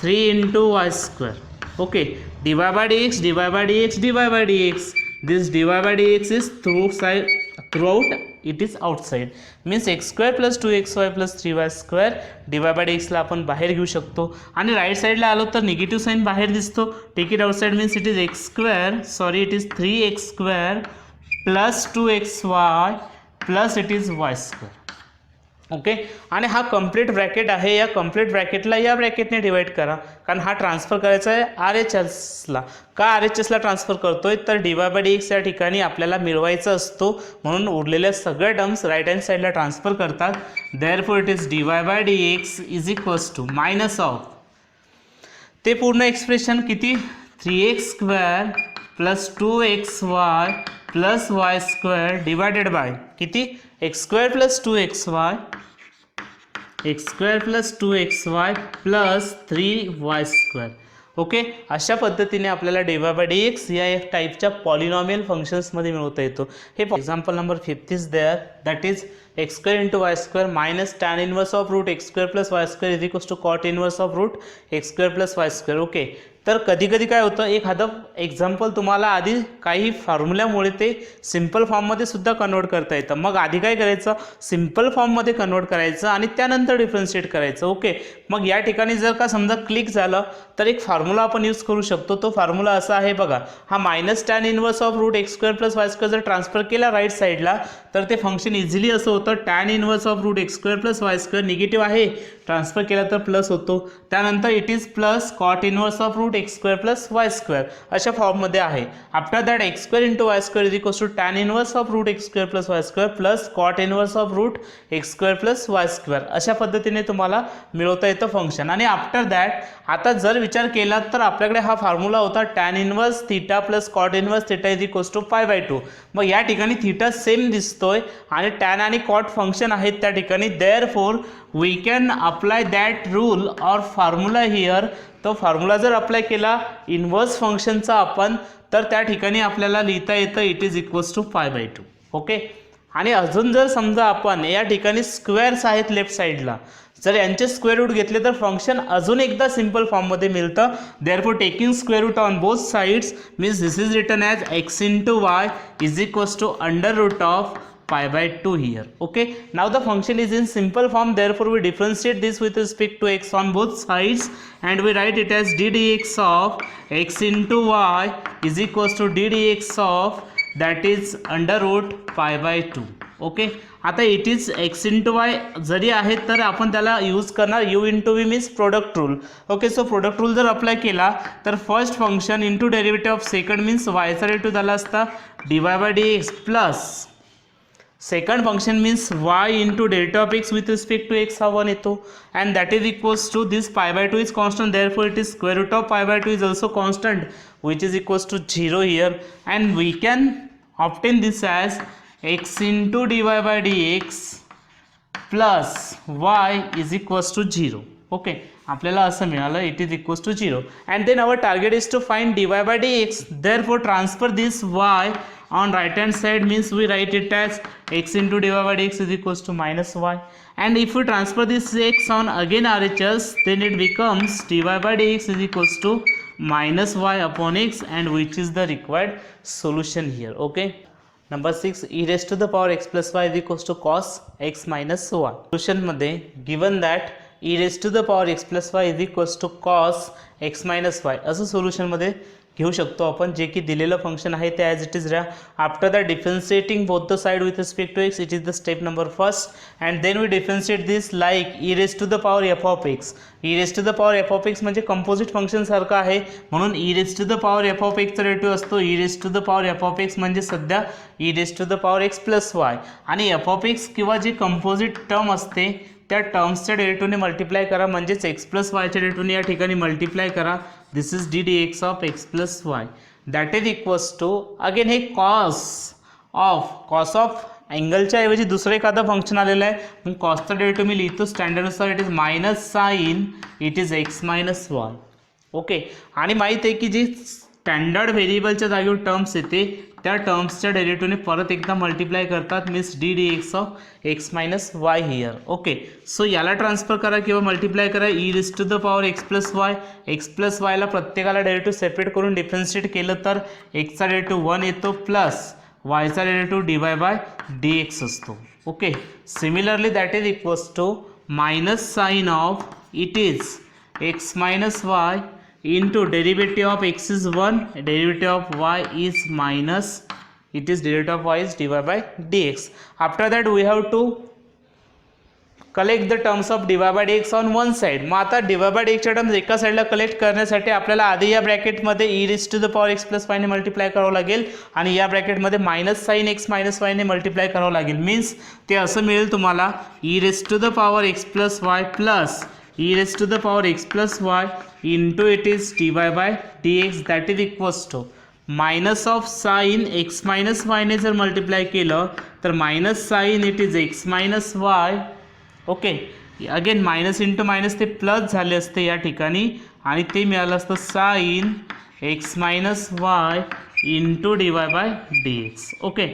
3 into y square. Okay, dy by dx, dy by dx, dy by dx. This dy by dx is throughout it is outside, means x square plus 2xy plus 3y square dy by dx ला आपण बाहेर घेऊ शकतो. आणि राईट साईडला आलो तर निगेटिव्ह साईन बाहेर दिसतो. Take it outside means it is x square, sorry it is 3x square plus 2xy plus it is y square. Okay, आणि हा कंप्लीट ब्रॅकेट आहे. या कंप्लीट ब्रॅकेटला या ब्रॅकेटने डिवाइड करा, कारण हा ट्रान्सफर करायचा आहे RHSला. का RHSला ट्रान्सफर करतोय तर dy by dx या ठिकाणी आपल्याला मिळवायचा असतो, म्हणून उरलेल्या सगळ्या टर्म्स राईट हँड साईडला ट्रान्सफर करतात. Therefore it is dy by dx is equals to minus of ते पूर्ण एक्सप्रेशन किती 3x square plus 2xy plus y square divided by किती x square plus 2xy x square plus 2xy plus 3y square. Okay, अशा पद्धतीने आपल्याला dy by dx या एक टाईपच्या पॉलिनॉमियल फंक्शन्समध्ये मिळवता येतो. हे example number 5 is there, that is x square into y square minus tan inverse of root x square plus y square is equals to cot inverse of root x square plus y square. Okay, तर कधी कधी काय होतं, एखादं एक्झाम्पल तुम्हाला आधी काही फॉर्म्युल्यामुळे ते सिम्पल फॉर्ममध्ये सुद्धा कन्वर्ट करता येतं. मग आधी काय करायचं, सिम्पल फॉर्ममध्ये कन्वर्ट करायचं आणि त्यानंतर डिफरन्शिएट करायचं. ओके, मग या ठिकाणी जर का समजा क्लिक झालं तर एक फॉर्म्युला आपण यूज करू शकतो. तो फॉर्म्युला असा आहे बघा, हा minus tan inverse of root x square plus y square जर ट्रान्सफर केला राईट साईडला तर ते फंक्शन इझिली असं होतं, tan inverse of root x square plus y square negative आहे, ट्रान्सफर केला तर प्लस होतो. त्यानंतर it is plus cot inverse of root x square plus y square अशा फॉर्ममध्ये आहे. After that x square into y square is equals to tan inverse of root x square plus y square plus cot inverse of root x square plus y square अशा पद्धतीने तुम्हाला मिळवता येतं फंक्शन. आणि आफ्टर दॅट आता जर विचार केला तर आपल्याकडे हा फॉर्म्युला होता tan inverse theta plus cot inverse theta is equals to π/2. मग या ठिकाणी थीटा सेम दिसतोय आणि टॅन आणि कॉट फंक्शन आहेत त्या ठिकाणी. Therefore we can apply that rule or formula here. तो फॉर्म्युला जर अप्लाय केला इनवर्स फंक्शनचा आपण तर त्या ठिकाणी आपल्याला लिहिता येतं it is equals to π/2. Okay, आणि अजून जर समजा आपण या ठिकाणी स्क्वेअर्स आहेत लेफ्ट साईडला, जर यांचे स्क्वेअर रूट घेतले तर फंक्शन अजून एकदा सिंपल फॉर्ममध्ये मिळतं. Therefore taking square root on both sides means this is written as x into y is equals to under root of π/2 here. Okay, now the function is in simple form, therefore we differentiate this with respect to x on both sides and we write it as d dx of x into y is equals to d dx of that is under root π/2. Okay, आता it is x into y जरी आहे तर आपण त्याला यूज करणार u into v means product rule. Okay, so product rule जर अप्लाय केला तर first function into derivative of second means वायचा डेरिव्हेटिव्ह झाला असता dy by dx plus second function means y into derivative of x with respect to x हा 1 येतो and that is equals to this π/2 is constant. Therefore it is square root of π/2 is also constant which is equals to 0 here and we can obtain this as x into dy by dx plus y is equals to 0. Okay, आपल्याला असं मिळालं it is equals to 0 and then our target is to find dy by dx. Therefore transfer this y on right hand side means we write it as x into dy by dx is equals to minus y, and if we transfer this x on again RHS then it becomes dy by dx is equals to minus y upon x and which is the required solution here. Okay, number 6 e raised to the power x plus y is equals to cos x minus y. Solution मध्ये given that e raised to the power x plus y is equals to cos x minus y असं सोल्युशन मध्ये घेऊ शकतो आपण, जे की दिलेलं फंक्शन आहे ते ॲज इट इज राहा. After that differentiating both the side with respect to x it is the step number first and then we differentiate this like e raise to the power f of x. E raise to the power f of x म्हणजे कंपोजिट फंक्शन सारखं आहे म्हणून e raise to the power f of एक्सचा डेरिव्हेटिव्ह असतो e raise to the power f of x म्हणजे सध्या e raise to the power x plus y आणि एफ ऑफ एक्स किंवा जी कंपोजिट टर्म असते त्या टर्म्सच्या डेरिव्हेटिव्हने मल्टिप्लाय करा म्हणजेच एक्स प्लस वायच्या डेरिव्हेटिव्हने या ठिकाणी मल्टिप्लाय करा. This is d d x of x plus y that is equals to again हे कॉस ऑफ अँगलच्या ऐवजी दुसरं एखादं फंक्शन आलेलं आहे मग कॉसचा डेरिव्हेटिव्ह मी लिहितो स्टँडर्डनुसार it is minus sine it is x minus y. Okay, आणि माहीत आहे की जी स्टँडर्ड व्हेरिएबलच्या जागेवर टर्म्स येते त्या टर्म्सच्या डेरिव्हेटिव्हने परत एकदा मल्टिप्लाय करतात means d d x of x minus y here. Okay, so याला ट्रान्सफर करा किंवा मल्टिप्लाय करा e raise to the power x plus वायला प्रत्येकाला डेरिव्हेटिव्ह सेपरेट करून डिफरन्शिएट केलं तर एक्सचा डेरिव्हेटिव्ह 1 येतो प्लस वायचा derivative d y by d x असतो. Okay, similarly that is equals to minus sine of it is x minus y into derivative of x is 1, derivative of y is minus, it is derivative of y is dy by dx. After that we have to collect the terms of dy by dx on one side. मग आता dy by dx च्या टर्म्स एका साईडला कलेक्ट करण्यासाठी आपल्याला आधी या ब्रॅकेटमध्ये e raise to the power x plus y ने मल्टिप्लाय करावं लागेल आणि या ब्रॅकेटमध्ये minus sine x minus y ने मल्टिप्लाय करावं लागेल. मीन्स ते असं मिळेल तुम्हाला e raise to the power x plus y plus e raised to the power x plus y into it is dy by dx that is equals to minus of sin x minus y ने जर मल्टिप्लाय केलं तर minus sine it is x minus y. Okay, again minus into minus ते प्लस झाले असते या ठिकाणी आणि ते मिळालं असतं sine x minus y into dy by dx. Okay,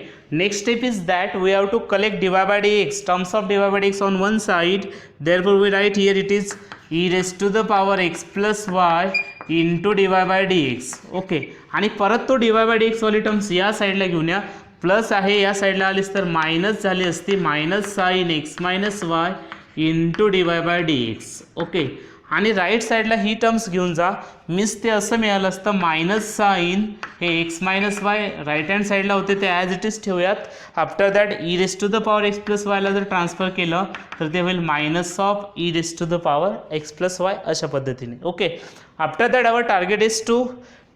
next step is that we have to collect dy by dx, terms of dy by dx on one side. Therefore we write here it is e raised to the power x plus y into dy by dx. Okay, आणि परत तो dy by dx वाली टर्म्स या साईडला घेऊन या. प्लस आहे या साईडला आलीस तर मायनस झाली असती minus sine x minus y into dy by dx. Okay, आणि राईट साईडला ही टर्म्स घेऊन जा. मीन्स ते असं मिळालं असतं मायनस साइन हे x minus y right hand साईडला होते ते ॲज इट इज ठेवूयात. After that e raise to the power x plus वायला जर ट्रान्सफर केलं तर ते होईल minus of e raise to the power x plus y अशा पद्धतीने. Okay, after that our target is to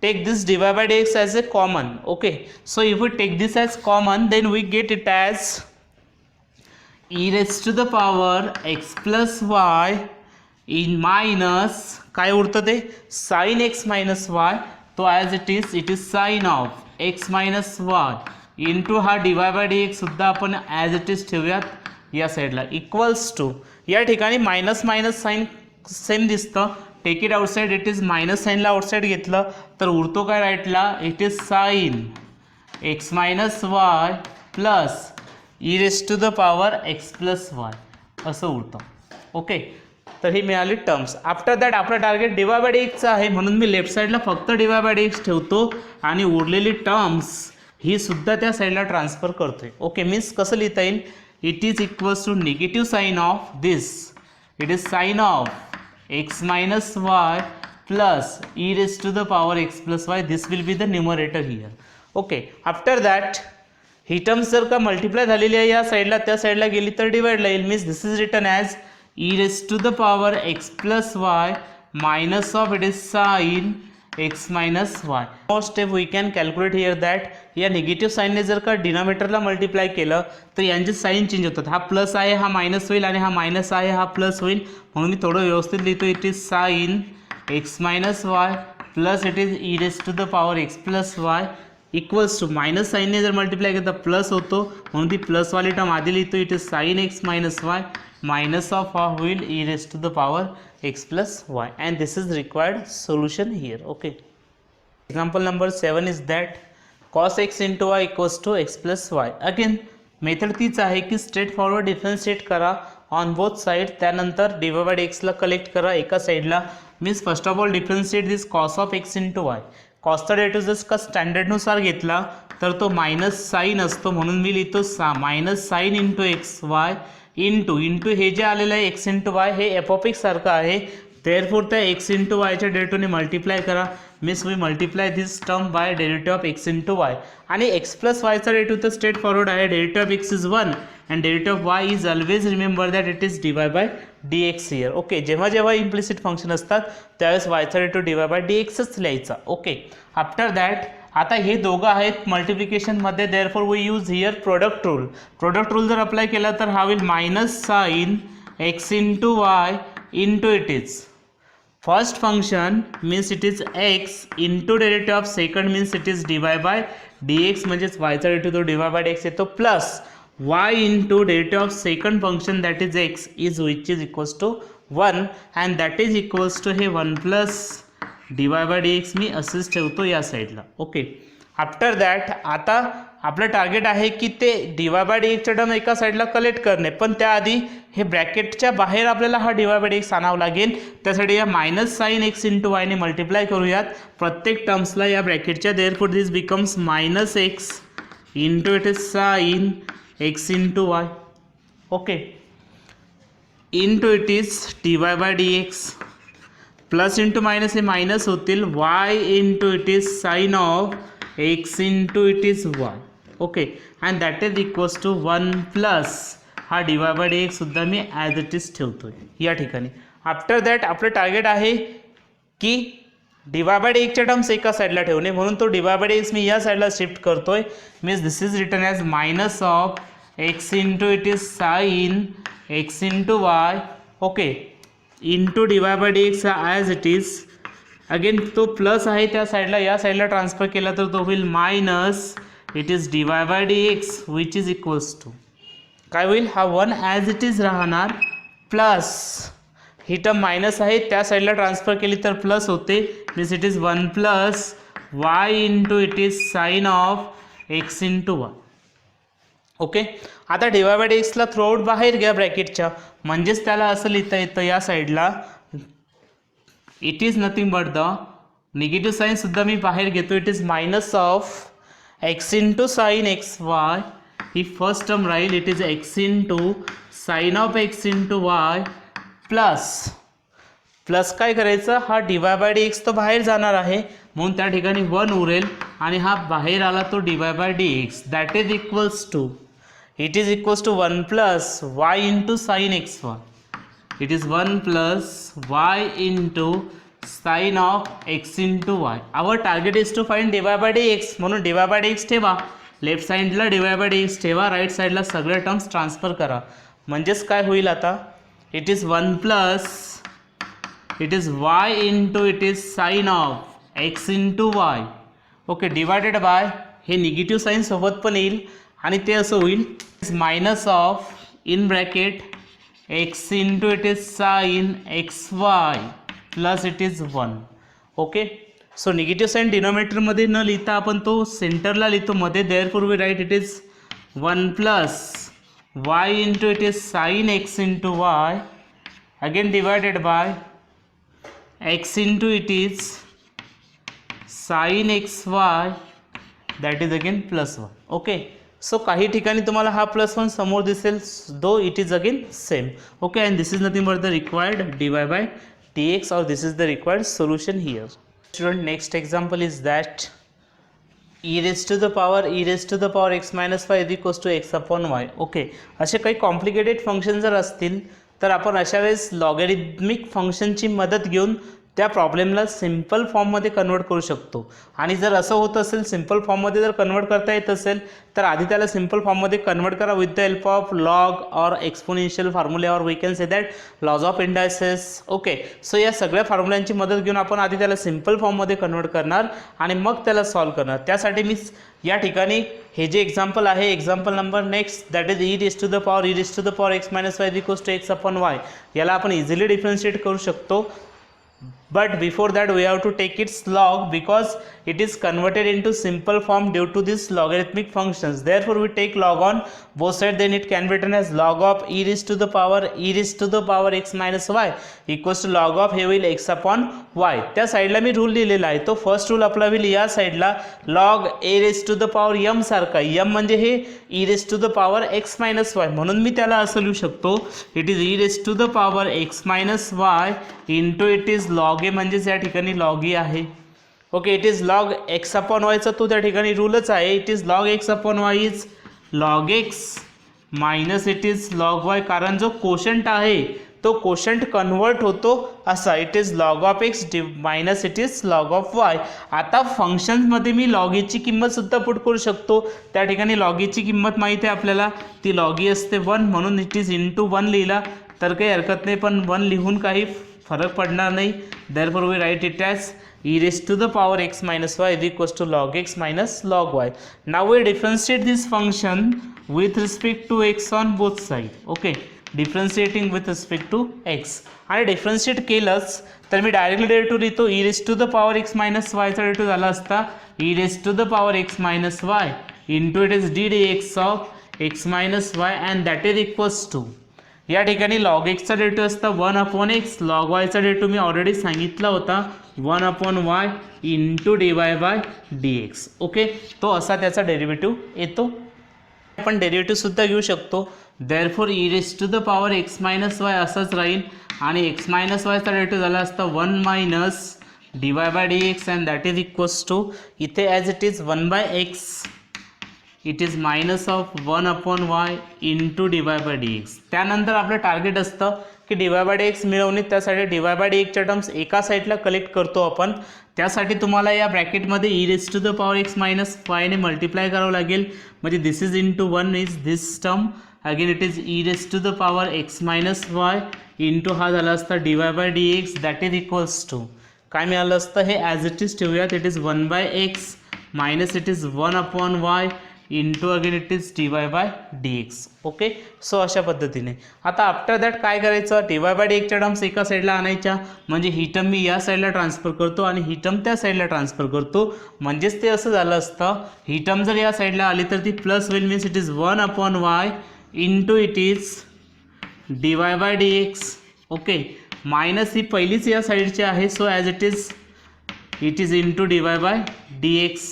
take this dy by dx as a common. Okay, so if we take this as common then we get it as e raised to the power x plus y in minus काय उरतं ते साइन एक्स मायनस वाय तो as it is sine of x minus y into हा d y by d x सुद्धा आपण ॲज इट इज ठेवूयात या साईडला इक्वल्स टू या ठिकाणी मायनस मायनस साइन सेम दिसतं. Take it outside it is minus साइनला आउटसाइड घेतलं तर उरतो काय राईटला it is sine x minus y plus e raise to the power x plus y असं उरतं. ओके, तर ही मिळाली टर्म्स. आफ्टर दॅट आपलं target d y by d एक्सचं आहे म्हणून मी लेफ्ट साईडला फक्त d y by d x ठेवतो आणि उरलेली टर्म्स ही सुद्धा त्या साईडला ट्रान्सफर करतोय. ओके, मीन्स कसं लिहिता येईल it is equals to negative sine of this it is sine of x minus y plus e raised to the power x plus y. This will be the numerator here. Okay, after that he terms जर का मल्टिप्लाय झालेली आहे या साईडला त्या साईडला गेली तर डिवाइडला येईल. Means this is written as e raised to the power x plus y minus of it is sin x minus y. First step we can calculate here that या निगेटिव्ह साईनने जर का डिनॉमिनेटरला मल्टिप्लाय केलं तर यांचे साईन चेंज होतात. हा प्लस आहे हा मायनस होईल आणि हा मायनस आहे हा प्लस होईल म्हणून मी थोडं व्यवस्थित लिहितो. It is sine x minus y plus it is e raise to the power x plus y equals to minus साईनने जर मल्टिप्लाय केलं तर प्लस होतो म्हणून ती प्लसवाली टर्म आधी लिहितो. It is sine x minus Y minus of हा होईल e raised to the power x plus y and this is required solution here. Okay, example number 7 is that cos x into y equals to x plus y. Again method तीच आहे की स्ट्रेट फॉरवर्ड डिफरन्शिएट करा ऑन बोथ साइड त्यानंतर डी वाय बाय डी एक्सला कलेक्ट करा एका साईडला. Means first of all differentiate this cos of x into y. कॉसचा डेरिव्हेटिव्ह जर का स्टँडर्डनुसार घेतला तर तो मायनस साईन असतो म्हणून मी लिहितो minus sine into x y into हे जे आलेलं आहे एक्स इंटू वाय हे एफ ऑफ एक्स सारखं आहे. देअरफॉर त्या एक्स इंटू वायच्या डेरिव्हेटिव्हने मल्टिप्लाय करा. Means we multiply this term by derivative of x into y आणि एक्स प्लस वायचा डेरिव्हेटिव्ह तर स्ट्रेट फॉरवर्ड आहे. Derivative of x is 1 and derivative of y is always remember that it is d y by d x here. Okay, जेव्हा जेव्हा इम्प्लिसिट फंक्शन असतात त्यावेळेस वायचा derivative d y by d एक्सच लिहायचा. ओके, आफ्टर दॅट आता हे दोघं आहेत मल्टिप्लिकेशनमध्ये. Therefore we use here product rule. Product rule जर अप्लाय केला तर हा होईल minus sine x into y into it is first function means it is x into derivative of second means it is d y by d x म्हणजेच वायचा डेरिव्हेटिव्ह तो D y by d x येतो plus y into derivative of second function that is x is which is equals to 1 and that is equals to हे 1 प्लस dy बाय dx मी असंच ठेवतो या साईडला. ओके. आफ्टर दॅट आता आपलं टार्गेट आहे की ते dy बाय dxच्या टर्म एका साईडला कलेक्ट करणे, पण त्याआधी हे ब्रॅकेटच्या बाहेर आपल्याला हा dy बाय dx आणावं लागेल. त्यासाठी या मायनस साईन एक्स इंटू वायने मल्टिप्लाय करूयात प्रत्येक टर्म्सला या ब्रॅकेटच्या. Therefore this becomes minus x into it is sine x into y. Okay. Into it is dy by dx plus into minus हे मायनस होतील, y into it is sine of x into it is y. Okay. And that is equals to 1 plus हा dy बाय dx सुद्धा मी ॲज इट इज ठेवतोय या ठिकाणी. आफ्टर दॅट आपलं टार्गेट आहे की dy बाय dxच्या टर्म्स एका साईडला ठेवणे, म्हणून तो dy बाय dx मी या साईडला शिफ्ट करतोय. Means this is written as minus of x into it is sine x into y. Okay. Into dy by dx as it is. Again तो प्लस आहे त्या साईडला, या साईडला ट्रान्सफर केला तर तो होईल minus it is dy by dx which is equals to काय होईल, हा 1 ॲज इट इज राहणार प्लस ही टर्म मायनस आहे त्या साईडला ट्रान्सफर केली तर प्लस होते. Means it is 1 plus y into it is sine of x into y. Okay. आता dy बाय dxला थ्रूआउट बाहेर घ्या ब्रॅकेटच्या, म्हणजेच त्याला असं लिहिता येतं या साईडला it is nothing but the negative sine सुद्धा मी बाहेर घेतो. It is minus of x into sine x y. ही फर्स्ट टर्म राहील. It is x into sine of x into y plus plus काय करायचं, हा dy बाय dx तो बाहेर जाणार आहे म्हणून त्या ठिकाणी 1 उरेल आणि हा बाहेर आला तो dy by dx. That is equals to it is equals to 1 plus y into sine x y. It is 1 plus y into sine of x into y. Our target is to find dy by dx, म्हणून dy बाय dx ठेवा, लेफ्ट साईडला dy बाय dx ठेवा, राईट साईडला सगळे टर्म्स ट्रान्सफर करा. म्हणजेच काय होईल आता, it is 1 plus it is y into it is sine of x into y. Okay. Divided by हे निगेटिव्ह साईन सोबत पण येईल आणि ते असं होईल minus of in bracket x into it is sine x y plus it is 1. Okay. So negative sine डिनॉमिनेटरमध्ये न लिहिता आपण तो सेंटरला लिहितो मध्ये. Therefore we write it is 1 plus y into it is sine x into y again divided by x into it is sine x Y that is again plus 1. Okay. So काही ठिकाणी तुम्हाला हा +1 समोर दिसेल, though it is again same. Okay. And this is nothing but the required dy by dx or this is the required solution here. Student, next example is that e raised to the power x minus y is equals to x upon y. Okay. असे काही कॉम्प्लिकेटेड फंक्शन जर असतील तर आपण अशा वेळेस लॉगॅरिथमिक फंक्शनची मदत घेऊन त्या प्रॉब्लेमला सिम्पल फॉर्ममध्ये कन्वर्ट करू शकतो. आणि जर असं होत असेल सिम्पल फॉर्ममध्ये जर कन्वर्ट करता येत असेल तर आधी त्याला सिम्पल फॉर्ममध्ये कन्वर्ट करा with the help of log और एक्सपोनेन्शियल फॉर्म्युले और we can say that laws of indices. Okay. So या सगळ्या फॉर्म्युलांची मदत घेऊन आपण आधी त्याला सिम्पल फॉर्ममध्ये कन्वर्ट करणार आणि मग त्याला सॉल्व करणार. त्यासाठी मी या ठिकाणी हे जे एक्झाम्पल आहे, example number next that is e raised to the power x minus y is equals to x upon y. याला आपण इझिली डिफरन्शिएट करू शकतो. But before that we have to take its log because it is converted into simple form due to this logarithmic functions. Therefore we take log on both sides, then it can be written as log of e raised to the power x minus y equals to log of हे होईल x upon y. त्या साईडला मी रूल लिहिलेला आहे, तो फर्स्ट रूल आपला होईल या साईडला log a raised to the power m सारखा. m म्हणजे हे e raised to the power x minus y, म्हणून मी त्याला असं लिहू शकतो it is e raised to the power x minus y into it is log a, म्हणजेच या ठिकाणी log e आहे. Okay. It is log x upon वायचा तो त्या ठिकाणी रूलच आहे. It is log x upon y is log x minus it is log y, कारण जो कोशंट आहे तो कोशंट कन्वर्ट होतो असा. It is log of x minus it is log of y. आता फंक्शन्समध्ये मी log e ची किंमत सुद्धा पुट करू शकतो. त्या ठिकाणी log e ची किंमत माहिती आहे आपल्याला, ती log e असते 1, म्हणून इट इज इंटू 1 लिहिला तर काही हरकत नाही, पण 1 लिहून काही फरक पडणार नाही. Therefore we write it as e raised to the power x minus y is equals to log x minus log y. Now we differentiate this function with respect to x on both sides. Okay. Differentiating with respect to x. आणि डिफरन्शिएट केलंच तर मी डायरेक्टली डेरिव्हेटिव्ह लिहितो e raise to the power x minus वायचा डेरिव्हेटिव्ह झाला असता e raise to the power x minus y into it is d d x of x minus y and that is equals to या ठिकाणी लॉग एक्सचा डेरिव्हेटिव्ह असता 1/x, लॉग वायचा डेरिव्हेटिव्ह मी ऑलरेडी सांगितला होता 1/y into d y by d x. Okay, तो असा त्याचा डेरिव्हेटिव्ह येतो. आपण डेरिव्हेटिव्हसुद्धा घेऊ शकतो. Therefore e raise to the power x minus y असंच राहील आणि एक्स मायनस वायचा डेरिव्हेटिव्ह झाला असता 1 minus d y by d x and that is equals to इथे as it is 1/x it is minus of 1/y into d y by d x. त्यानंतर आपलं टार्गेट असतं की d y by d x मिळवणे. त्यासाठी डी वाय बाय डी एक्सच्या टर्म्स एका साईडला कलेक्ट करतो आपण. त्यासाठी तुम्हाला या ब्रॅकेटमध्ये e raise to the power x minus वायने मल्टिप्लाय करावं लागेल. म्हणजे दिस is into 1 is this term again it is e raise to the power x minus y into हा झाला असता d y by d x that is equals to काय मिळालं असतं हे ॲज इट इज ठेवूयात. It is 1/x minus it is 1/y into again it is d y by d x. Okay, so अशा पद्धतीने आता आफ्टर दॅट काय करायचं डी वाय बाय डी एक्सच्या टर्म्स एका साईडला आणायच्या. म्हणजे ही टर्म मी या साईडला ट्रान्सफर करतो आणि ही टर्म त्या साईडला ट्रान्सफर करतो. म्हणजेच ते असं झालं असतं ही टर्म जर या साईडला आली तर ती प्लस होईल. Means it is 1/y into it is d y by d x. Okay, minus ही पहिलीच या साईडची आहे. So as it is into d y by d x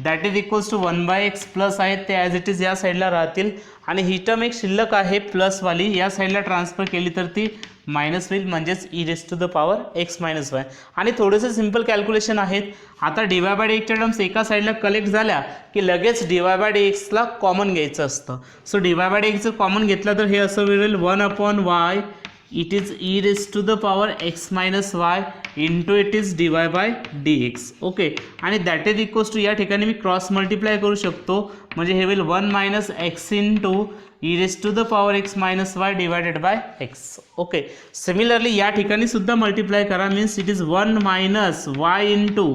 that is equals to 1/x plus आहेत ते ॲज इट इज या साईडला राहतील आणि ही टर्म एक शिल्लक आहे प्लसवाली या साईडला ट्रान्सफर केली तर ती मायनस होईल. म्हणजेच e raise to the power x minus y. आणि थोडेसे सिम्पल कॅल्क्युलेशन आहेत. आता डी वाय बाय डी एक्सच्या टर्म्स एका साईडला कलेक्ट झाल्या की लगेच डी वाय बाय डी एक्सला कॉमन घ्यायचं असतं. So d y by d x common घेतला तर हे असं मिळेल 1/y it is e raise to the power x minus y into it is d y by d x. Okay, आणि दॅट इज इक्वल्स टू या ठिकाणी मी क्रॉस मल्टिप्लाय करू शकतो. म्हणजे हे होईल 1 minus x into e raise to the power x minus y divided by x. Okay, similarly या ठिकाणी सुद्धा मल्टिप्लाय करा. Means it is 1 minus y into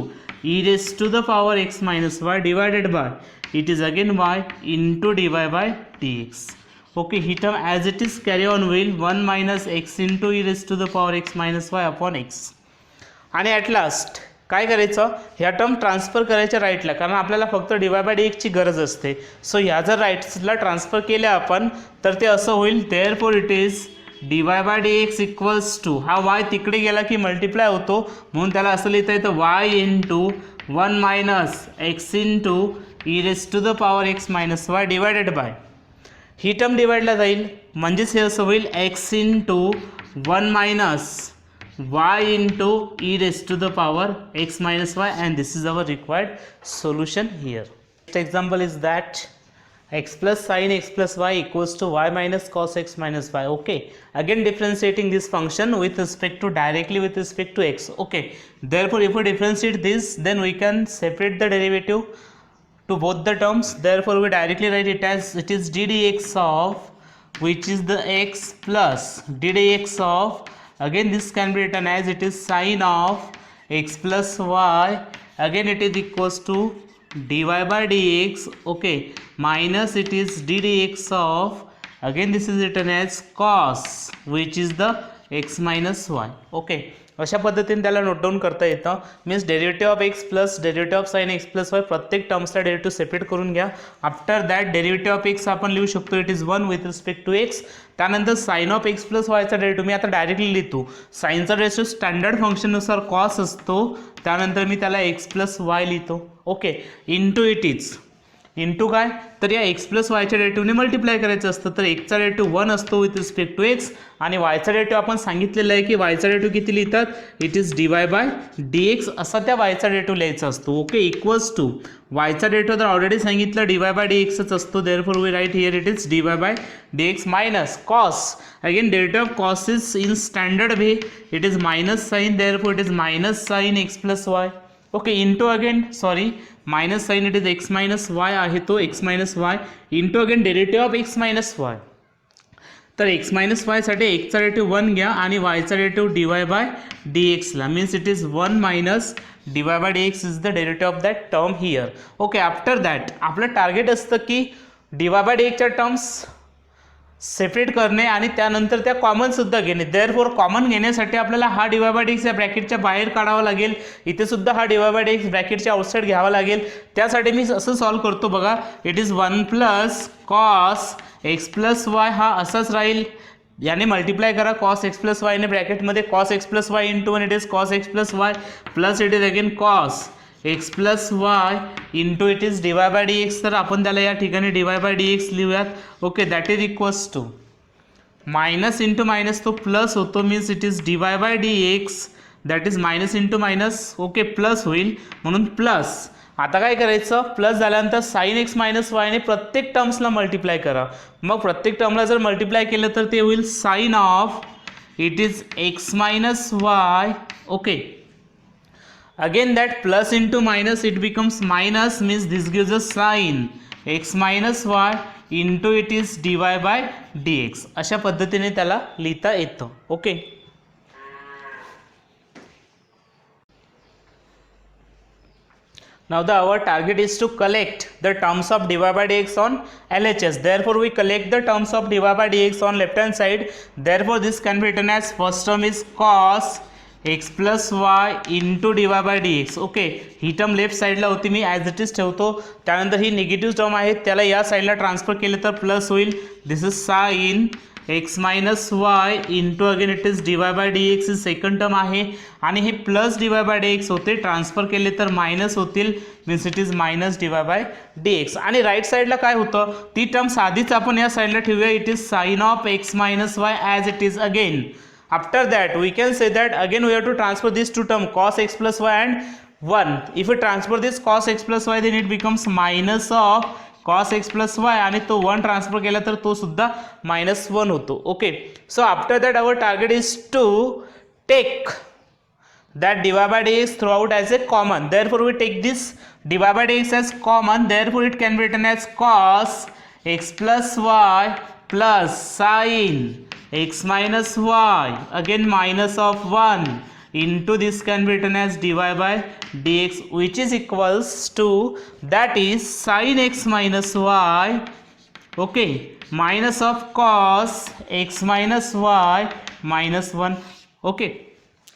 e raise to the power x minus y divided by it is again y into d y by d x. Okay, ही term as it is carry on होईल 1 minus x into e raise to the power x minus Y upon x. आणि ॲट लास्ट काय करायचं ह्या टर्म ट्रान्सफर करायच्या राईटला कारण आपल्याला फक्त डी वाय बाय डी एक्सची गरज असते. सो ह्या जर राईट्सला ट्रान्सफर केल्या आपण तर ते असं होईल therefore it is d y by d x equals to हा वाय तिकडे गेला की मल्टिप्लाय होतो म्हणून त्याला असं लिहिता येतं y into 1 minus x into e raise to the power x minus y divided by ही टर्म डिवाइडला जाईल. म्हणजेच हे असं होईल x into 1 minus y into e raised to the power x minus y and this is our required solution here. Next example is that x plus sin x plus y equals to y minus cos x minus y. Okay, again differentiating this function with respect to directly with respect to x. Okay, therefore if we differentiate this then we can separate the derivative to both the terms. Therefore we directly write it as it is d dx of which is the x plus d dx of again this can be written as it is sin of x plus y again it is equals to dy by dx. Okay, minus it is d dx of again this is written as cos which is the x minus y. Okay, अशा पद्धतीने त्याला नोट डाऊन करता येतं. Means derivative of x plus derivative of sine x plus y प्रत्येक टर्म्सला डेरिव्हेटिव्ह सेपरेट करून घ्या. After that derivative of x आपण लिहू शकतो it is 1 with respect to x. त्यानंतर साइन ऑफ एक्स प्लस वायचा डेरिव्हेटिव्ह मी आता डायरेक्टली लिहितो. साइनचा डेरिव्हेटिव्ह स्टँडर्ड फंक्शननुसार कॉस असतो त्यानंतर मी त्याला एक्स प्लस वाय लिहितो. Okay, into it is into काय तर या एक्स प्लस वायच्या डेरिव्हेटिव्हने मल्टिप्लाय करायचं असतं. तर एक्सचा डेरिव्हेटिव्ह 1 असतो विथ रिस्पेक्ट टू एक्स आणि वायचा डेरिव्हेटिव्ह आपण सांगितलेलं आहे की वायचा डेरिव्हेटिव्ह किती लिहितात it is d y by d x असा त्या वायचा डेरिव्हेटिव्ह लिहायचा असतो. ओके, इक्वल्स टू वायचा डेरिव्हेटिव्ह तर ऑलरेडी सांगितलं डी वाय बाय डी एक्सच असतो. Therefore we write here it is d y by d x minus cos again derivative of cos is in standard way it is minus sine therefore it is minus sine x plus y. Okay, into again sorry minus sine it is x minus y आहे तो x minus y into again derivative of x minus y. तर एक्स मायनस वायसाठी एक्सचा डेरिव्हेटिव्ह 1 घ्या आणि वायचा derivative d y by d एक्सला means it is 1 minus d y by d x is the derivative of that term here. Okay, after that आपलं टार्गेट असतं की डी वाय बाय डी एक्सच्या टर्म्स सेपरेट करणे आणि त्यानंतर त्या कॉमनसुद्धा घेणे. देअरफॉर कॉमन घेण्यासाठी आपल्याला हा डिवाय बाय डी एक्स या ब्रॅकेटच्या बाहेर काढावा लागेल. इथे सुद्धा हा डिवाय बाय डी एक्स ब्रॅकेटच्या आउटसाईड घ्यावा लागेल. त्यासाठी मी असं सॉल्व करतो बघा. It is 1 plus cos x plus y हा असाच राहील. याने मल्टिप्लाय करा कॉस एक्स प्लस वायने ब्रॅकेटमध्ये cos x plus y into one it is cos x plus y plus it is again cos x plus y into it is dy by d x. तर आपण त्याला या ठिकाणी डिवाय बाय डी एक्स लिहूयात. Okay, that is equals to minus into minus तो प्लस होतो, means it is dy by d x that is minus into minus. Okay, plus होईल म्हणून प्लस. आता काय करायचं, प्लस झाल्यानंतर साइन एक्स मायनस वायने प्रत्येक टर्म्सला मल्टिप्लाय करा. मग प्रत्येक टर्मला जर मल्टिप्लाय केलं तर ते होईल sine of it is x minus y. Okay, again that plus into minus it becomes minus, means this gives a sine x minus y into it is d y by d x. अशा पद्धतीने त्याला लिहिता येतं. Okay, now our target is to collect the terms of dy by dx on LHS. Therefore we collect the terms of dy by dx on left hand side. Therefore this can be written as first term is cos x plus y into dy by dx. Okay, ही टर्म लेफ्ट साईडला होती, मी ॲज इट इज ठेवतो. त्यानंतर ही निगेटिव्ह टर्म आहे त्याला या साईडला ट्रान्सफर केले तर प्लस होईल. This is sine x minus y into again it is d y by d x ही सेकंड टर्म आहे. आणि हे plus d y by d x होते, ट्रान्सफर केले तर मायनस होतील, means it is minus d y by d x. आणि राईट साईडला काय होतं, ती टर्म साधीच आपण या साईडला ठेवूया. It is sine of x minus y as it is. Again after that we can say that again we have to transfer this two term cos x plus y and 1. If you transfer this cos x plus y then it becomes minus of cos x plus y आणि तो 1 ट्रान्सफर केला तर तो सुद्धा -1 होतो. Okay, so after that our target is to take that dy by dx throughout as a common. Therefore we take this dy by dx as common. Therefore it can be written as cos x plus y plus sin x minus y again minus of 1 into this can be written as dy by dx, which is equals to that is sin x minus y. Okay, minus of cos x minus y minus 1. Okay,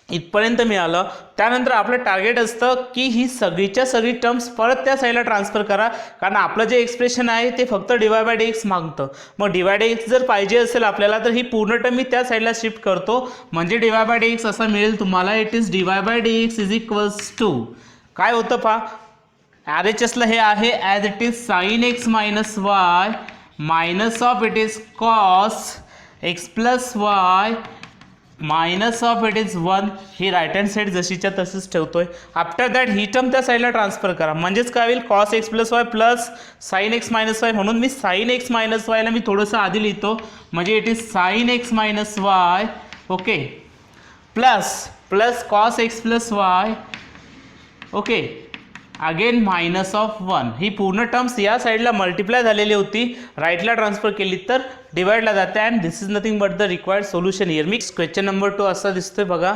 इथपर्यंत मिळालं. त्यानंतर आपलं टार्गेट असतं की ही सगळीच्या सगळी टर्म्स परत त्या साईडला ट्रान्सफर करा, कारण आपलं जे एक्सप्रेशन आहे ते फक्त डिवाय बाय डी एक्स मागतं. मग डिवाय बाय एक्स जर पाहिजे असेल आपल्याला तर ही पूर्ण टर्म मी त्या साईडला शिफ्ट करतो, म्हणजे डिवाय बाय डी एक्स असं मिळेल तुम्हाला. It is dy by d x is equals to काय होतं पहा, आर एच एसला हे आहे as it is sine x minus y minus of it is cos x plus y minus of it is 1. ही राईट हँड साईड जशीच्या तशीच ठेवतोय. आफ्टर दॅट ही टर्म त्या साईडला ट्रान्सफर करा, म्हणजेच काय होईल cos x plus y plus sign x minus Y. म्हणून मी साइन एक्स मायनस वायला मी थोडंसं आधी लिहितो, म्हणजे it is sine x minus y. Okay, plus plus cos x plus y. Okay, again minus of 1. ही पूर्ण टर्म्स या साईडला मल्टिप्लाय झालेली होती, राईटला ट्रान्सफर केली तर डिवाइडला जाते. And this is nothing but the required solution here. मी क्वेश्चन नंबर 2 असा दिसतोय बघा.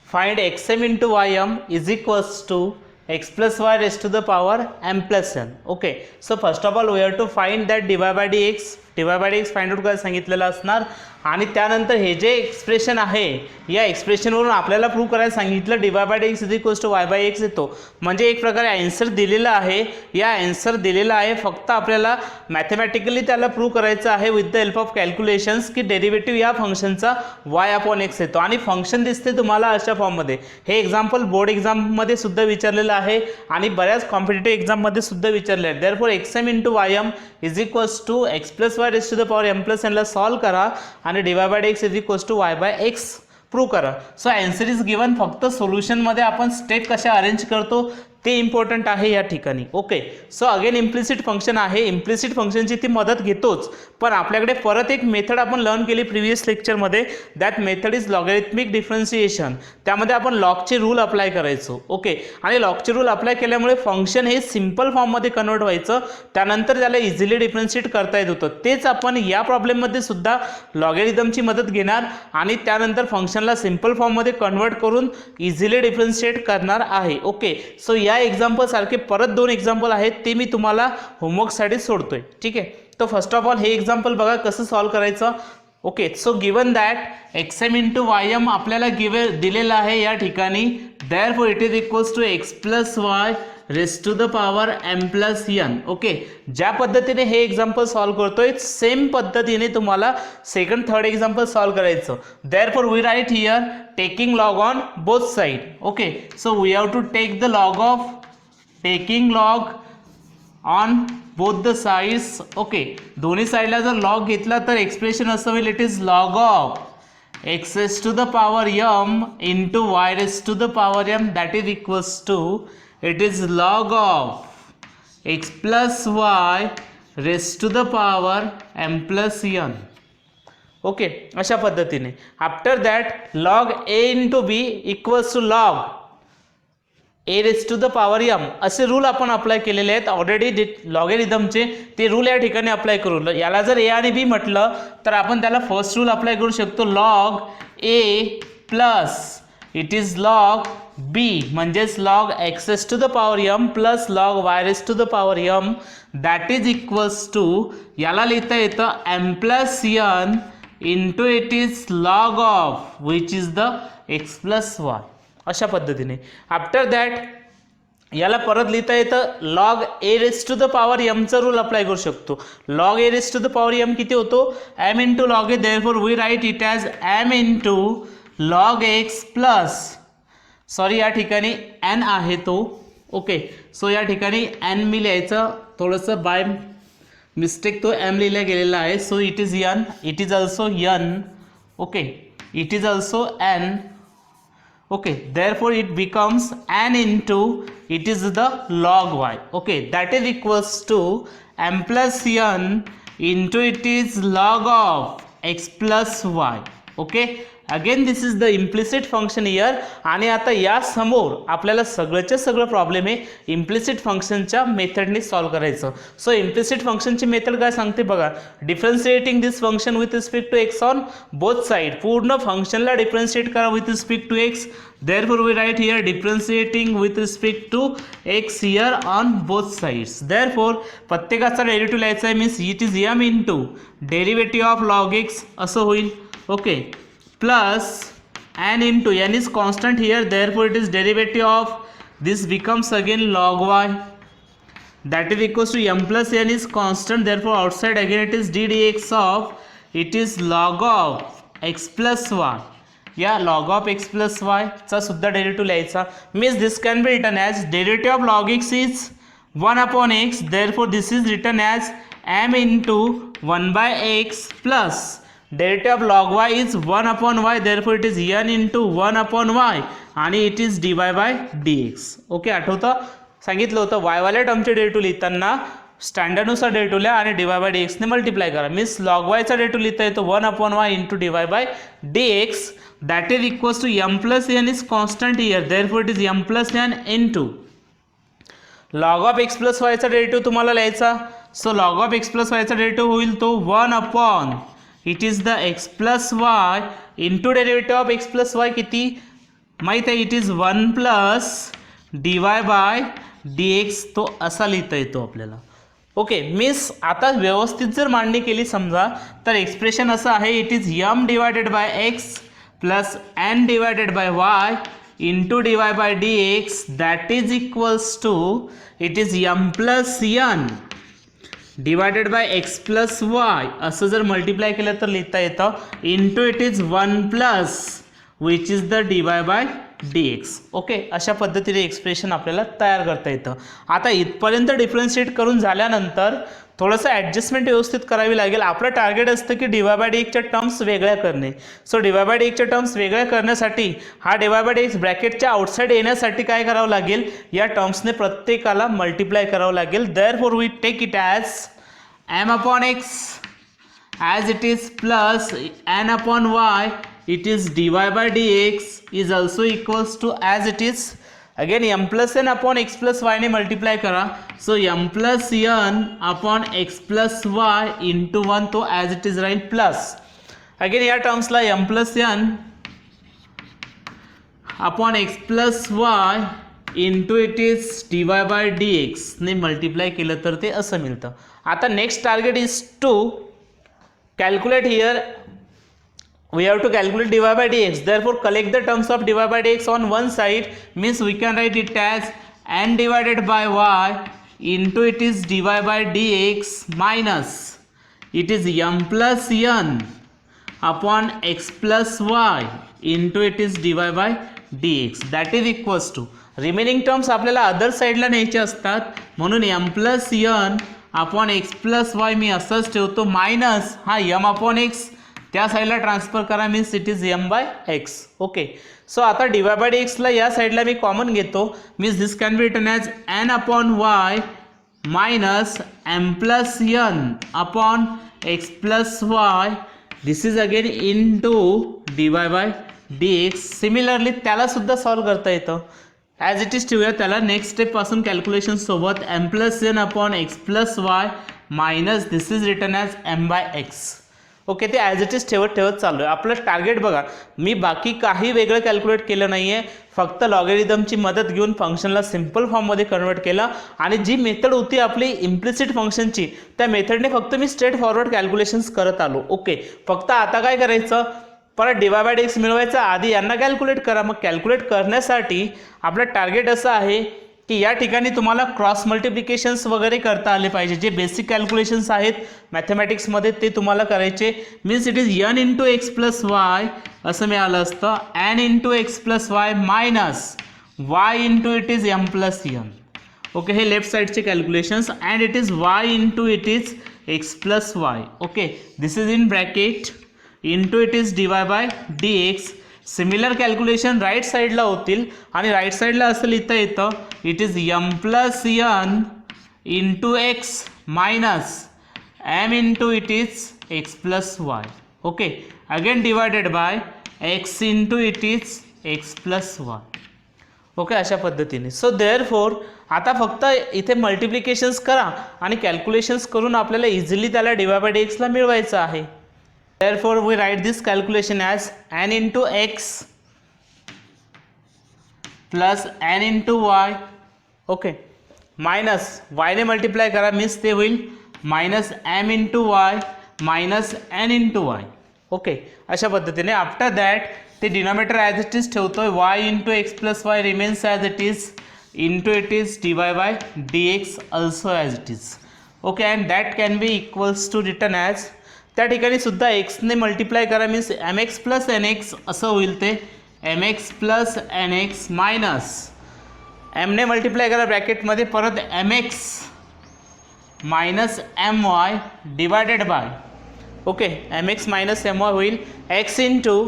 Find x m into y m is equals to x plus y raise to the power m plus n. Okay, so first of all we have to find that d y by d x. D y by d x find out करायला सांगितलेलं असणार. आणि त्यानंतर हे जे एक्सप्रेशन आहे या एक्सप्रेशनवरून आपल्याला प्रूव्ह करायला सांगितलं d y by d x is equals to y by x येतो. म्हणजे एक प्रकारे ॲन्सर दिलेला आहे, या ॲन्सर दिलेला आहे, फक्त आपल्याला मॅथमॅटिकली त्याला प्रूव्ह करायचं आहे with the help of calculations की डेरिव्हेटिव्ह या फंक्शनचा वाय अपॉन एक्स येतो. आणि फंक्शन दिसते तुम्हाला अशा फॉर्ममध्ये. हे एक्झाम्पल बोर्ड एक्झाममध्ये सुद्धा विचारलेलं आहे आणि बऱ्याच कॉम्पिटेटिव्ह एक्झाममध्ये सुद्धा विचारले आहे. Therefore x m into y m is equals to x plus y raise to the power m plus एनला सॉल्व करा आणि d y by x is equals to y by x prove करा. So answer is given. फक्त सोल्युशनमध्ये आपण स्टेप कशा अरेंज करतो ते इम्पॉर्टंट आहे या ठिकाणी. Okay, so again implicit function आहे. इम्प्लिसिट फंक्शनची ती मदत घेतोच, पण आपल्याकडे परत एक मेथड आपण लर्न केली प्रिव्हियस लेक्चरमध्ये. That method is logarithmic differentiation. त्यामध्ये आपण लॉगचे रूल अप्लाय करायचो. ओके, आणि लॉगचे रूल अप्लाय केल्यामुळे फंक्शन हे सिम्पल फॉर्ममध्ये कन्वर्ट व्हायचं, त्यानंतर त्याला इझिली डिफरन्शिएट करता येत होतं. तेच आपण या प्रॉब्लेममध्ये सुद्धा लॉगॅरिथमची मदत घेणार आणि त्यानंतर फंक्शनला सिम्पल फॉर्ममध्ये कन्वर्ट करून इझिली डिफरन्शिएट करणार आहे. ओके, सो या एक्झाम्पल सारखे परत 2 एक्झाम्पल आहेत, ते मी तुम्हाला होमवर्कसाठी सोडतोय. ठीक आहे, तो फर्स्ट ऑफ ऑल हे एक्झाम्पल बघा कसं सॉल्व करायचं. Okay, so given that x m into y m आपल्याला दिलेलं आहे या ठिकाणी. Therefore it is equals to x plus y raise to the power m plus n. Okay, ज्या पद्धतीने हे एक्झाम्पल सॉल्व करतोय सेम पद्धतीने तुम्हाला सेकंड थर्ड एक्झाम्पल सॉल्व करायचं. Therefore we write here taking log on both side. Okay, so we have to take the log of taking log on both the sides. Okay, दोन्ही साईडला जर लॉग घेतला तर एक्सप्रेशन असं होईल it is log of x raise to the power m into y raise to the power m that is equals to it is log of x plus y raise to the power m plus n. Okay, अशा पद्धतीने. After that log a into b equals to log a raise to the power M असे रूल आपण अप्लाय केलेले आहेत ऑलरेडी लॉगॅरिथमचे. ते रूल या ठिकाणी अप्लाय करू. याला जर ए आणि बी म्हटलं तर आपण त्याला फर्स्ट रूल अप्लाय करू शकतो. Log a plus it is log b म्हणजेच log x raise to the power m plus log y raise to the power m that is equals to याला लिहिता येतं m plus n into it is log of which is the x plus y. अशा पद्धतीने. आफ्टर दॅट याला परत लिहिता येतं log a raise to the power एमचा रूल अप्लाय करू शकतो. Log a raise to the power m किती होतो m into log a. Therefore we write it as m into log x plus sorry या ठिकाणी एन आहे तो. ओके, सो या ठिकाणी एन मी लिहायचं थोडंसं बाय मिस्टेक तो एम लिहिला गेलेला आहे. So it is N, it is also an. Okay, it is also an. Okay, therefore it becomes n into it is the log y. Okay, that is equals to m plus n into it is log of x plus y. Okay, again this is the implicit function year. आणि आता या समोर आपल्याला सगळंच्या सगळं प्रॉब्लेम आहे इम्प्लिसिट फंक्शनच्या मेथडने सॉल्व करायचं. सो इम्प्लिसिट फंक्शनची मेथड काय सांगते बघा. Differentiating this function with respect to x on both side. पूर्ण फंक्शनला डिफरन्शिएट करा with respect to x. Therefore we write here differentiating with respect to x here on both sides. Therefore प्रत्येकाचा डेरिव्हेटिव्ह लिहायचा आहे means it is m into derivative of log x असं होईल. Okay, plus n into n is constant here. therefore it is derivative of this becomes again log y that is equals to m plus n is constant. therefore outside again it is d dx of it is log of x plus y. या log of x plus y चा सुद्धा डेरिव्हेटिव्ह लिहायचा. Means this can be written as derivative of log x is 1 upon x. Therefore this is written as m into 1 by x plus derivative of log y is 1 upon y. Therefore it is n into 1 upon y आणि it is d y by d x. Okay, आठवतं सांगितलं होतं वायवाल्या टर्मचे डेरिव्हेटिव्ह लिहिताना स्टँडर्डनुसार डेरिव्हेटिव्ह लिहा आणि डी वाय बाय डी एक्सने मल्टिप्लाय करा. मीन्स लॉग वायचा डेरिव्हेटिव्ह लिहिता येतो 1 upon y into d y by d x. That is equals to m plus n is constant here. Therefore it is m plus n into log of x plus y चा डेरिव्हेटिव्ह तुम्हाला लिहायचा. So log of x plus y चा डेरिव्हेटिव्ह होईल तो 1 upon it is the x plus y into derivative of x plus y किती माहीत आहे. It is 1 plus d y by d x. तो असा लिहिता येतो आपल्याला. ओके, मीन्स आता व्यवस्थित जर मांडणी केली समजा तर एक्सप्रेशन असं आहे it is m divided by x plus n divided by y into dy by dx that is equals to it is m plus n divided by x plus y असं जर मल्टिप्लाय केलं तर लिहिता येतं into it is 1 plus which is the dy by dx. Okay, अशा पद्धतीने एक्सप्रेशन आपल्याला तयार करता येतं. आता इथपर्यंत डिफरन्शिएट करून झाल्यानंतर थोडंसं ॲडजस्टमेंट व्यवस्थित करावी लागेल. आपलं टार्गेट असतं की डी वाय बाय डी एक्सच्या टर्म्स वेगळ्या करणे. So d y by d एक्सच्या टर्म्स वेगळ्या करण्यासाठी हा d y by d x ब्रॅकेटच्या आउटसाईड येण्यासाठी काय करावं लागेल या टर्म्सने प्रत्येकाला मल्टिप्लाय करावं लागेल. Therefore we take it as m upon x as it is plus n upon y it is d y by d x is also equals to as it is again m plus n upon x plus y ने मल्टिप्लाय करा. So m plus n upon x plus y into 1 तो ॲज इट इज राहील प्लस अगेन या टर्म्सला m plus n upon x plus y into it is d y by d एक्सने मल्टिप्लाय केलं तर ते असं मिळतं. आता next target is to calculate here. We have to calculate dy by dx. Therefore, collect the terms of dy by dx on one side. Means we can write it as n divided by y into it is dy by dx minus it is m plus n upon x plus y into it is dy by dx. That is equals to remaining terms आपल्याला अदर साईडला न्यायचे असतात म्हणून m plus n upon x plus y मी असंच ठेवतो मायनस हा m upon x त्या साईडला ट्रान्सफर करा means it is m by x. Okay so आता डी वाय बाय डी एक्सला या साईडला मी कॉमन घेतो means this can be written as n upon y minus m plus n upon x plus y. This is again into d y by d x. Similarly त्यालासुद्धा सॉल्व करता येतं. ॲज इट इज ठेवूया त्याला नेक्स्ट स्टेपपासून कॅल्क्युलेशनसोबत m plus n upon x plus y minus this is written as m by x. Okay ते ॲज इट इज ठेवत चालू आहे. आपलं टार्गेट बघा मी बाकी काही वेगळं कॅल्क्युलेट केलं नाही आहे फक्त लॉगॅरिथमची मदत घेऊन फंक्शनला सिम्पल फॉर्ममध्ये कन्वर्ट केलं आणि जी मेथड होती आपली इम्प्लिसिट फंक्शनची त्या मेथडने फक्त मी स्ट्रेट फॉरवर्ड कॅल्क्युलेशन्स करत आलो. ओके फक्त आता काय करायचं परत D y by d x मिळवायचं आधी यांना कॅल्क्युलेट करा. मग कॅल्क्युलेट करण्यासाठी आपलं टार्गेट असं आहे की या ठिकाणी तुम्हाला क्रॉस मल्टिप्लिकेशन्स वगैरे करता आले पाहिजे. जे बेसिक कॅल्क्युलेशन्स आहेत मॅथमॅटिक्समध्ये ते तुम्हाला करायचे. Means it is n into x plus y असं मिळालं असतं n into x plus y minus y into it is m plus n. Okay हे लेफ्ट साईडचे calculations and it is y into it is x plus y. Okay this is in bracket into it is d y by d x. Similar calculation right साईडला होतील आणि राईट साईडला असं लिहिता येतं it is m plus n into x minus m into it is x plus y. Okay again divided by x into it is x plus y. Okay अशा पद्धतीने. सो देअरफोर आता फक्त इथे मल्टिप्लिकेशन्स करा आणि कॅल्क्युलेशन्स करून आपल्याला इझिली त्याला डी वाय बाय डी एक्सला मिळवायचं आहे. Therefore, we write this calculation as n into x plus n into y. Okay. Minus y ने multiply करा means ते होईल minus m into y minus n into y. Okay. अशा पद्धतीने आफ्टर दॅट ते डिनॉमिनेटर ॲज इट इज ठेवतोय y into x plus y remains as it is into it is dy by dx also as it is. Okay and that can be equals to written as त्या ठिकाणी सुद्धा एक्सने मल्टिप्लाय करा means m x plus n x असं होईल ते m x plus n x minus एमने मल्टिप्लाय करा ब्रॅकेटमध्ये परत m x minus m y divided by okay m x minus m y होईल x into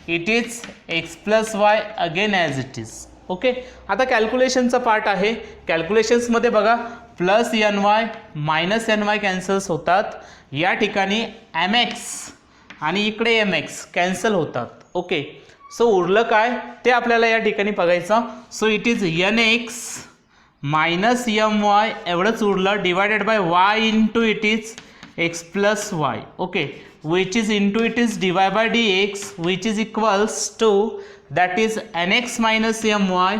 it is x plus y again as it is. Okay आता कॅल्क्युलेशनचा पार्ट आहे. कॅल्क्युलेशन्समध्ये बघा plus n y minus n y cancels होतात. या ठिकाणी एम एक्स आणि इकडे एम एक्स कॅन्सल होतात. ओके सो उरलं काय ते आपल्याला या ठिकाणी बघायचं. So it is n x minus m y एवढंच उरलं divided by y into it is x plus y. Okay which is into it is d y by d x which is equals to that is n x minus m y.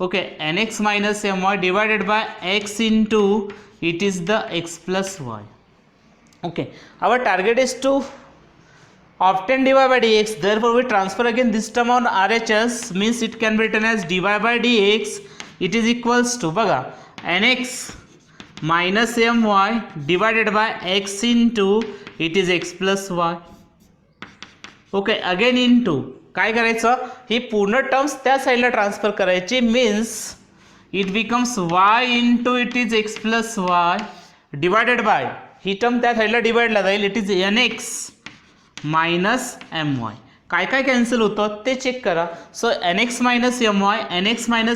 Okay n x minus m y divided by x into it is the x plus y. Okay our target is to obtain dy by dx. Therefore we transfer again this term on RHS means it can be written as dy by dx it is equals to बघा nx minus my divided by x into it is x plus y. Okay again into काय करायचं ही पूर्ण टर्म्स त्या साईडला ट्रान्सफर करायची means it becomes y into it is x plus y divided by ही टर्म त्या साईडला डिवाइडला जाईल it is n x minus m y. काय काय कॅन्सल होतं ते चेक करा. So n x minus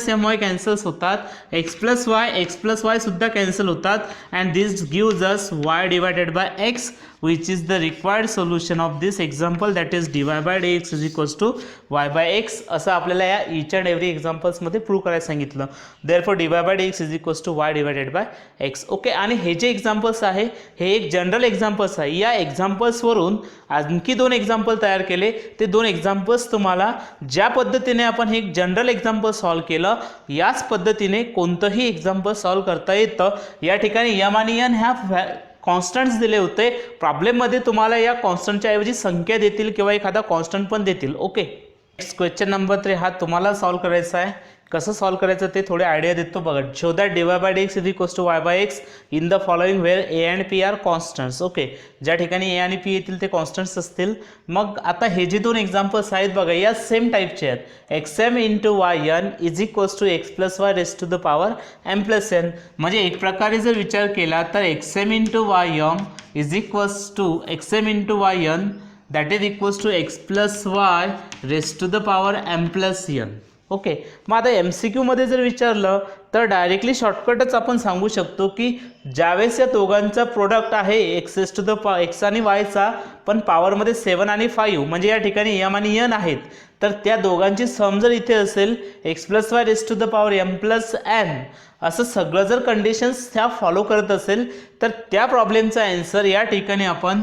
m y cancels होतात एक्स प्लस वाय सुद्धा कॅन्सल होतात and this gives us y divided by x which is the required solution of this example, that is dy by dx is equals to y by x. असं आपल्याला या each and every examples मध्ये प्रूव्ह करायला सांगितलं. therefore dy by dx is equals to y divided by x. Okay, आणि हे जे एक्झाम्पल्स आहे हे एक जनरल एक्झाम्पल्स आहे. या एक्झाम्पल्सवरून आणखी 2 एक्झाम्पल तयार केले. ते 2 एक्झाम्पल्स तुम्हाला ज्या पद्धतीने आपण हे जनरल एक्झाम्पल सॉल्व केलं याच पद्धतीने कोणतंही एक्झाम्पल सॉल्व करता येतं. या ठिकाणी यम आणि एन ह्या कॉन्स्टंट्स दिले होते. प्रॉब्लेममध्ये तुम्हाला या कॉन्स्टंटच्या ऐवजी संख्या देतील किंवा एखादा कॉन्स्टंट पण देतील. ओके, नेक्स्ट क्वेश्चन नंबर 3 हा तुम्हाला सॉल्व करायचा आहे. कसं सॉल्व करायचं ते थोडे आयडिया देतो बघा. Show that dy by dx is equals to y by x in the following where a and p are constants. Okay, ज्या ठिकाणी a आणि p येतील ते कॉन्स्टंट्स असतील. मग आता हे जे 2 एक्झाम्पल्स आहेत बघा या सेम टाईपचे आहेत. xm into yn is equals to x plus y raise to the power m plus n. म्हणजे एक प्रकारे जर विचार केला तर xm into ym is equals to xm into yn that is equals to x plus y raise to the power m plus n. Okay, मग आता MCQ मध्ये जर विचारलं तर डायरेक्टली शॉर्टकटच आपण सांगू शकतो की ज्यावेळेस या दोघांचा प्रोडक्ट आहे एक्स टू द एक्स आणि वायचा पण पॉवरमध्ये 7 आणि 5 म्हणजे या ठिकाणी m आणि n आहेत, तर त्या दोघांची सम जर इथे असेल x plus y raise to the power m plus n असं सगळं जर कंडिशन्स त्या फॉलो करत असेल तर त्या प्रॉब्लेमचा आन्सर या ठिकाणी आपण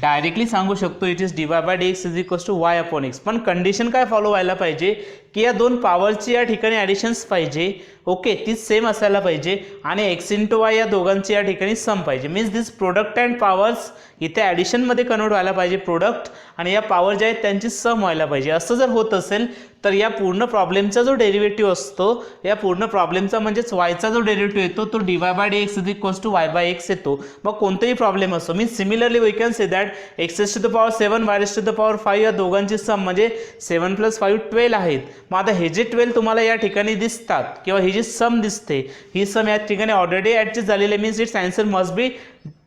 डायरेक्टली सांगू शकतो it is dy by dx is equals to y upon x. पण कंडिशन काय फॉलो व्हायला पाहिजे की या 2 पॉवरची या ठिकाणी ॲडिशन्स पाहिजे. ओके, तीच सेम असायला पाहिजे आणि x इंटू वाय या दोघांची या ठिकाणी सम पाहिजे. Means this product and powers इथे ॲडिशनमध्ये कन्वर्ट व्हायला पाहिजे प्रोडक्ट, आणि या पॉवर ज्या आहेत त्यांची सम व्हायला पाहिजे. असं जर होत असेल तर या पूर्ण प्रॉब्लेमचा जो डेरिव्हेटिव्ह असतो या पूर्ण प्रॉब्लेमचा म्हणजेच वायचा जो डेरिव्हेटिव्ह येतो तो dy by dx is equals to y by x येतो. मग कोणतेही प्रॉब्लेम असो. Means similarly we can say that x raise to the power 7 y raise to the power 5 या दोघांची सम म्हणजे 7 प्लस 5 12 आहेत. मग आता हे जे 12 तुम्हाला या ठिकाणी दिसतात किंवा ही जी सम दिसते ही सम या ठिकाणी ऑलरेडी ॲडजस्ट झालेली. Means it's answer must be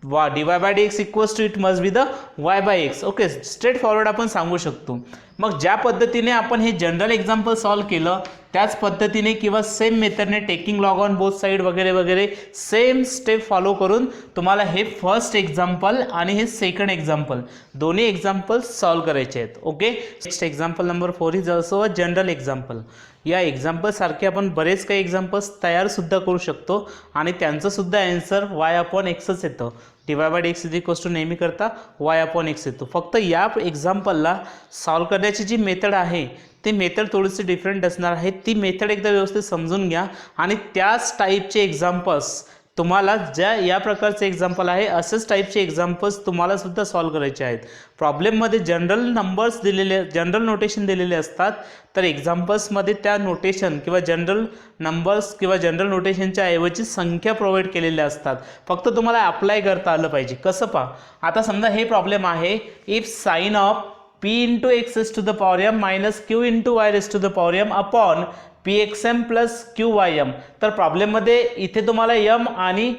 dy by dx equals to it must be the y by x. Okay, straight forward आपण सांगू शकतो. मग ज्या पद्धतीने आपण हे जनरल एक्झाम्पल सॉल्व केलं त्याच पद्धतीने किंवा सेम मेथडने taking log on both side वगैरे वगैरे सेम स्टेप फॉलो करून तुम्हाला हे फर्स्ट एक्झाम्पल आणि हे सेकंड एक्झाम्पल दोन्ही एक्झाम्पल्स सॉल्व करायचे आहेत. Okay, next example number 4 is also a general example. या एक्झाम्पल सारखे आपण बरेच काही एक्झाम्पल्स तयार सुद्धा करू शकतो आणि त्यांचं सुद्धा आन्सर y अपॉन एक्सच येतं. dy by dx is equals to नेहमी करता y अपॉन एक्स येतो. फक्त या एक्झाम्पलला सॉल्व करण्याची जी मेथड आहे ती मेथड थोडीशी डिफरंट असणार आहे. ती मेथड एकदा व्यवस्थित समजून घ्या आणि त्याच टाईपचे एक्झाम्पल्स तुम्हाला ज्या या प्रकारचे एक्झाम्पल आहे असेच टाईपचे एक्झाम्पल्स तुम्हाला सुद्धा सॉल्व करायचे आहेत. प्रॉब्लेममध्ये जनरल नंबर्स दिलेले जनरल नोटेशन दिलेले असतात तर एक्झाम्पल्समध्ये त्या नोटेशन किंवा जनरल नंबर्स किंवा जनरल नोटेशनच्या ऐवजी संख्या प्रोव्हाइड केलेल्या असतात. फक्त तुम्हाला अप्लाय करता आलं पाहिजे. कसं पहा, आता समजा हे प्रॉब्लेम आहे if sine of p into x raise to the power m minus q into y raise to the power m upon pxm plus qym. तर प्रॉब्लेममध्ये इथे तुम्हाला m आणि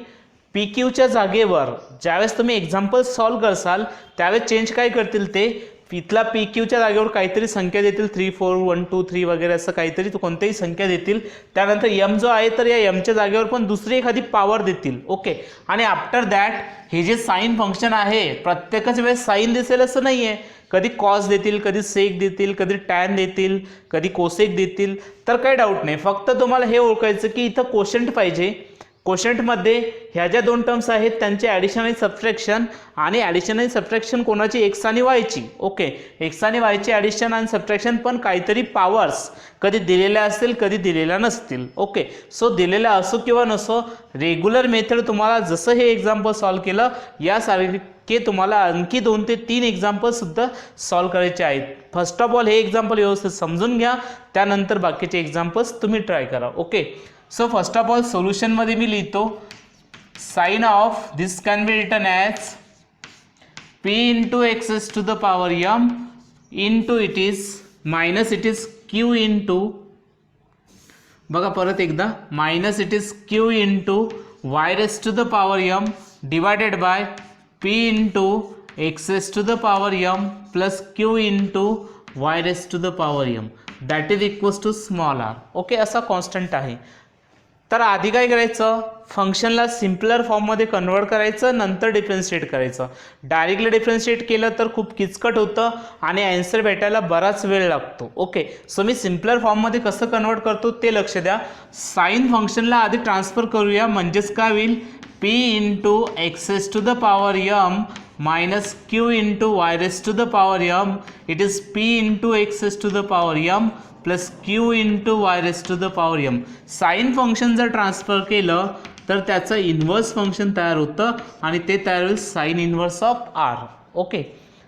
pqच्या जागेवर ज्यावेळेस तुम्ही एक्झाम्पल सॉल्व करसाल त्यावेळेस चेंज काय करतील ते इथला pqच्या जागेवर काहीतरी संख्या देतील 3 4 1 2 3 वगैरे असं काहीतरी कोणतीही संख्या देतील. त्यानंतर m जो आहे तर या m च्या जागेवर पण दुसरी एखादी पॉवर देतील. ओके, आणि आफ्टर दॅट हे जे साइन फंक्शन आहे प्रत्येकच वेळेस साइन दिसेल असं नाही आहे. कधी कॉस देतील, कधी सेक देतील, कधी टॅन देतील, कधी कोसेक देतील. तर काही डाऊट नाही, फक्त तुम्हाला हे ओळखायचं की इथं कोशंट पाहिजे. कोशंटमध्ये ह्या ज्या 2 टर्म्स आहेत त्यांचे ॲडिशन आणि सबट्रॅक्शन, आणि ॲडिशन आणि सबट्रॅक्शन कोणाची एक्स आणि वायची. ओके, एक्स आणि वायची ॲडिशन आणि सबट्रॅक्शन पण काहीतरी पॉवर्स कधी दिलेल्या असतील कधी दिलेल्या नसतील. ओके, सो दिलेल्या असो किंवा नसो रेग्युलर मेथड तुम्हाला जसं हे एक्झाम्पल सॉल्व केलं यासारखे तुम्हाला आणखी 2 ते 3 एक्झाम्पल सुद्धा सॉल्व करायचे आहेत. फर्स्ट ऑफ ऑल हे एक्झाम्पल व्यवस्थित समजून घ्या, त्यानंतर बाकीचे एक्झाम्पल्स तुम्ही ट्राय करा. Okay, so first of all सोल्युशनमध्ये मी लिहितो sine of this can be written as p into x raise to the power m into it is minus it is q into, बघा परत एकदा, minus it is q into y raise to the power m divided by p into x raise to the power m plus q into y raise to the power m that is equals to small r. Okay, असा कॉन्स्टंट आहे. तर आधी काय करायचं, फंक्शनला सिम्पलर फॉर्ममध्ये कन्वर्ट करायचं, नंतर डिफरन्शिएट करायचं. डायरेक्टली डिफरन्शिएट केलं तर खूप किचकट होतं आणि ॲन्सर भेटायला बराच वेळ लागतो. ओके, सो मी सिम्पलर फॉर्ममध्ये कसं कन्वर्ट करतो ते लक्ष द्या. साईन फंक्शनला आधी ट्रान्सफर करूया, म्हणजेच काय होईल, p into x S to the power m minus q into y raise to the power m. It is p into x S to the power m plus q into y raise to the power m. Sine function जर ट्रान्सफर केलं तर त्याचं इन्व्हर्स फंक्शन तयार होतं आणि ते तयार होईल sine inverse of r. Okay,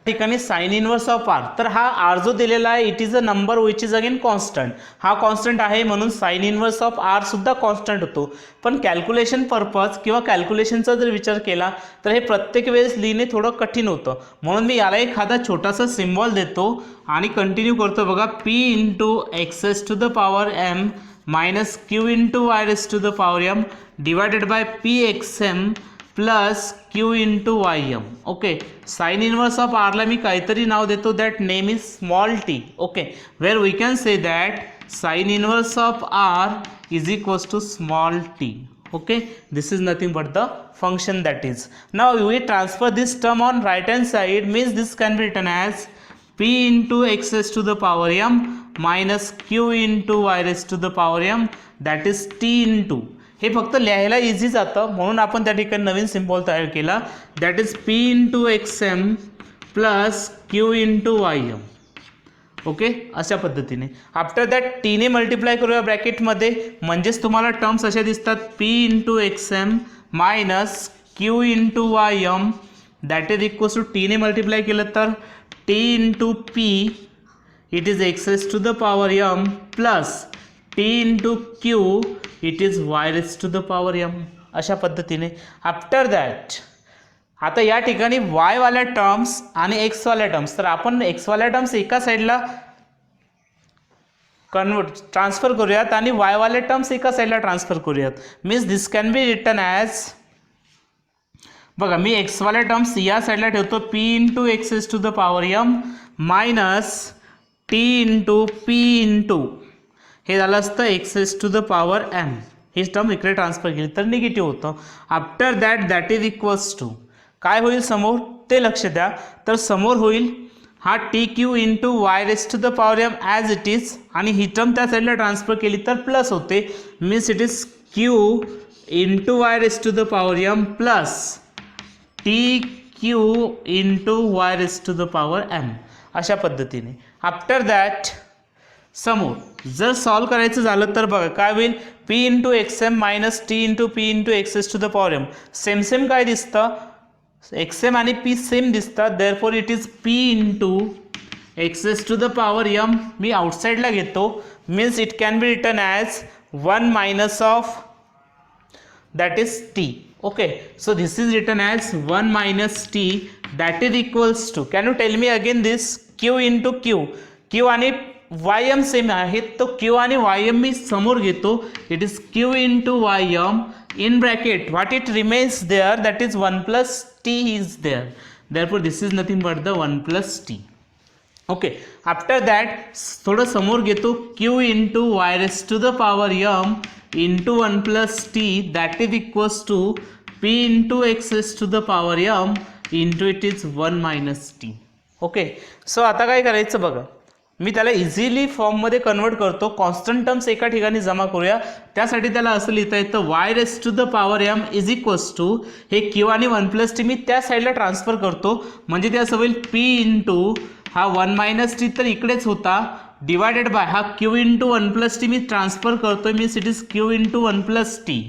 ठिकाणी साईन इन्व्हर्स ऑफ r. तर हा r जो दिलेला आहे it is a number which is again constant. हा कॉन्स्टंट आहे म्हणून साईन इन्व्हर्स ऑफ r सुद्धा कॉन्स्टंट होतो. पण कॅल्क्युलेशन पर्पज किंवा कॅल्क्युलेशनचा जर विचार केला तर हे प्रत्येक वेळेस लिहिणे थोडं कठीण होतं, म्हणून मी याला एखादा छोटासा सिम्बॉल देतो आणि कंटिन्यू करतो. बघा, p into x S to the power m minus q into y raise to the power m divided by p x m plus q into y m. Okay, sine inverse of r ला मी काहीतरी नाव देतो, that name is small t. Okay, where we can say that sine inverse of r is equals to small t. Okay, this is nothing but the function that is. Now we transfer this term on right hand side, means this can be written as p into x raised to the power m minus q into y raised to the power m, that is t into. हे फक्त लिहायला इझी जातं म्हणून आपण त्या ठिकाणी नवीन सिम्बॉल तयार केला, that is p into xm plus q into ym. Okay, अशा पद्धतीने. आफ्टर दॅट टीने मल्टिप्लाय करूया ब्रॅकेटमध्ये, म्हणजेच तुम्हाला टर्म्स अशा दिसतात, p into x m minus q into y m that is equals to टीने मल्टिप्लाय केलं तर t into p it is x raise to the power m plus t into q it is y raise to the power m. अशा पद्धतीने. आफ्टर दॅट आता या ठिकाणी y वाल्या टर्म्स आणि x वाल्या टर्म्स, तर आपण x वाल्या टर्म्स एका साईडला ट्रान्सफर करूयात आणि y वाले टर्म्स एका साईडला ट्रान्सफर करूयात. Means this can be written as, बघा मी x वाल्या टर्म्स या साईडला ठेवतो, p into x S to the power m minus t into p into हे झालं असतं x S to the power m. ही टर्म इकडे ट्रान्सफर केली तर निगेटिव्ह होतं. After that that is equals to काय होईल समोर ते लक्ष द्या. तर समोर होईल हा t q into y raise to the power m as it is, आणि ही टर्म त्या साईडला ट्रान्सफर केली तर प्लस होते, means it is q into y raise to the power m plus t q into y raise to the power m. अशा पद्धतीने. आफ्टर दॅट समोर जर सॉल्व करायचं झालं तर बघा काय होईल, p into x m minus t into p into x S to the power m. Same same काय दिसतं, एक्स एम आणि पी सेम दिसतात, therefore it is p into x S to the power m. मी आउटसाईडला घेतो, means it can be written as 1 minus of that is t. Okay, so this is written as 1 minus t that is equals to, can you tail me again this, q into q, q आणि वाय एम सेम आहेत, तो क्यू आणि वाय एम मी समोर घेतो, it is q into y m in bracket what it remains there, that is 1 plus t is there, therefore this is nothing but the 1 plus t. Okay, after that थोडं समोर घेतो, q into y raised to the power m into 1 plus t that is equals to p into x raised to the power m into it is 1 minus t. Okay, so आता काय करायचं बघा, मी त्याला इझिली फॉर्ममध्ये कन्वर्ट करतो. कॉन्स्टंट टर्म्स एका ठिकाणी जमा करूया, त्यासाठी त्याला असं लिहिता येतं y raise to the power m is equals to, हे क्यू आणि 1 प्लस टी मी त्या साईडला ट्रान्सफर करतो, म्हणजे ते असं होईल पी इंटू हा 1 मायनस टी तर इकडेच होता, डिवायडेड बाय हा क्यू इंटू 1 प्लस टी मी ट्रान्सफर करतो, means it is q into 1 plus t.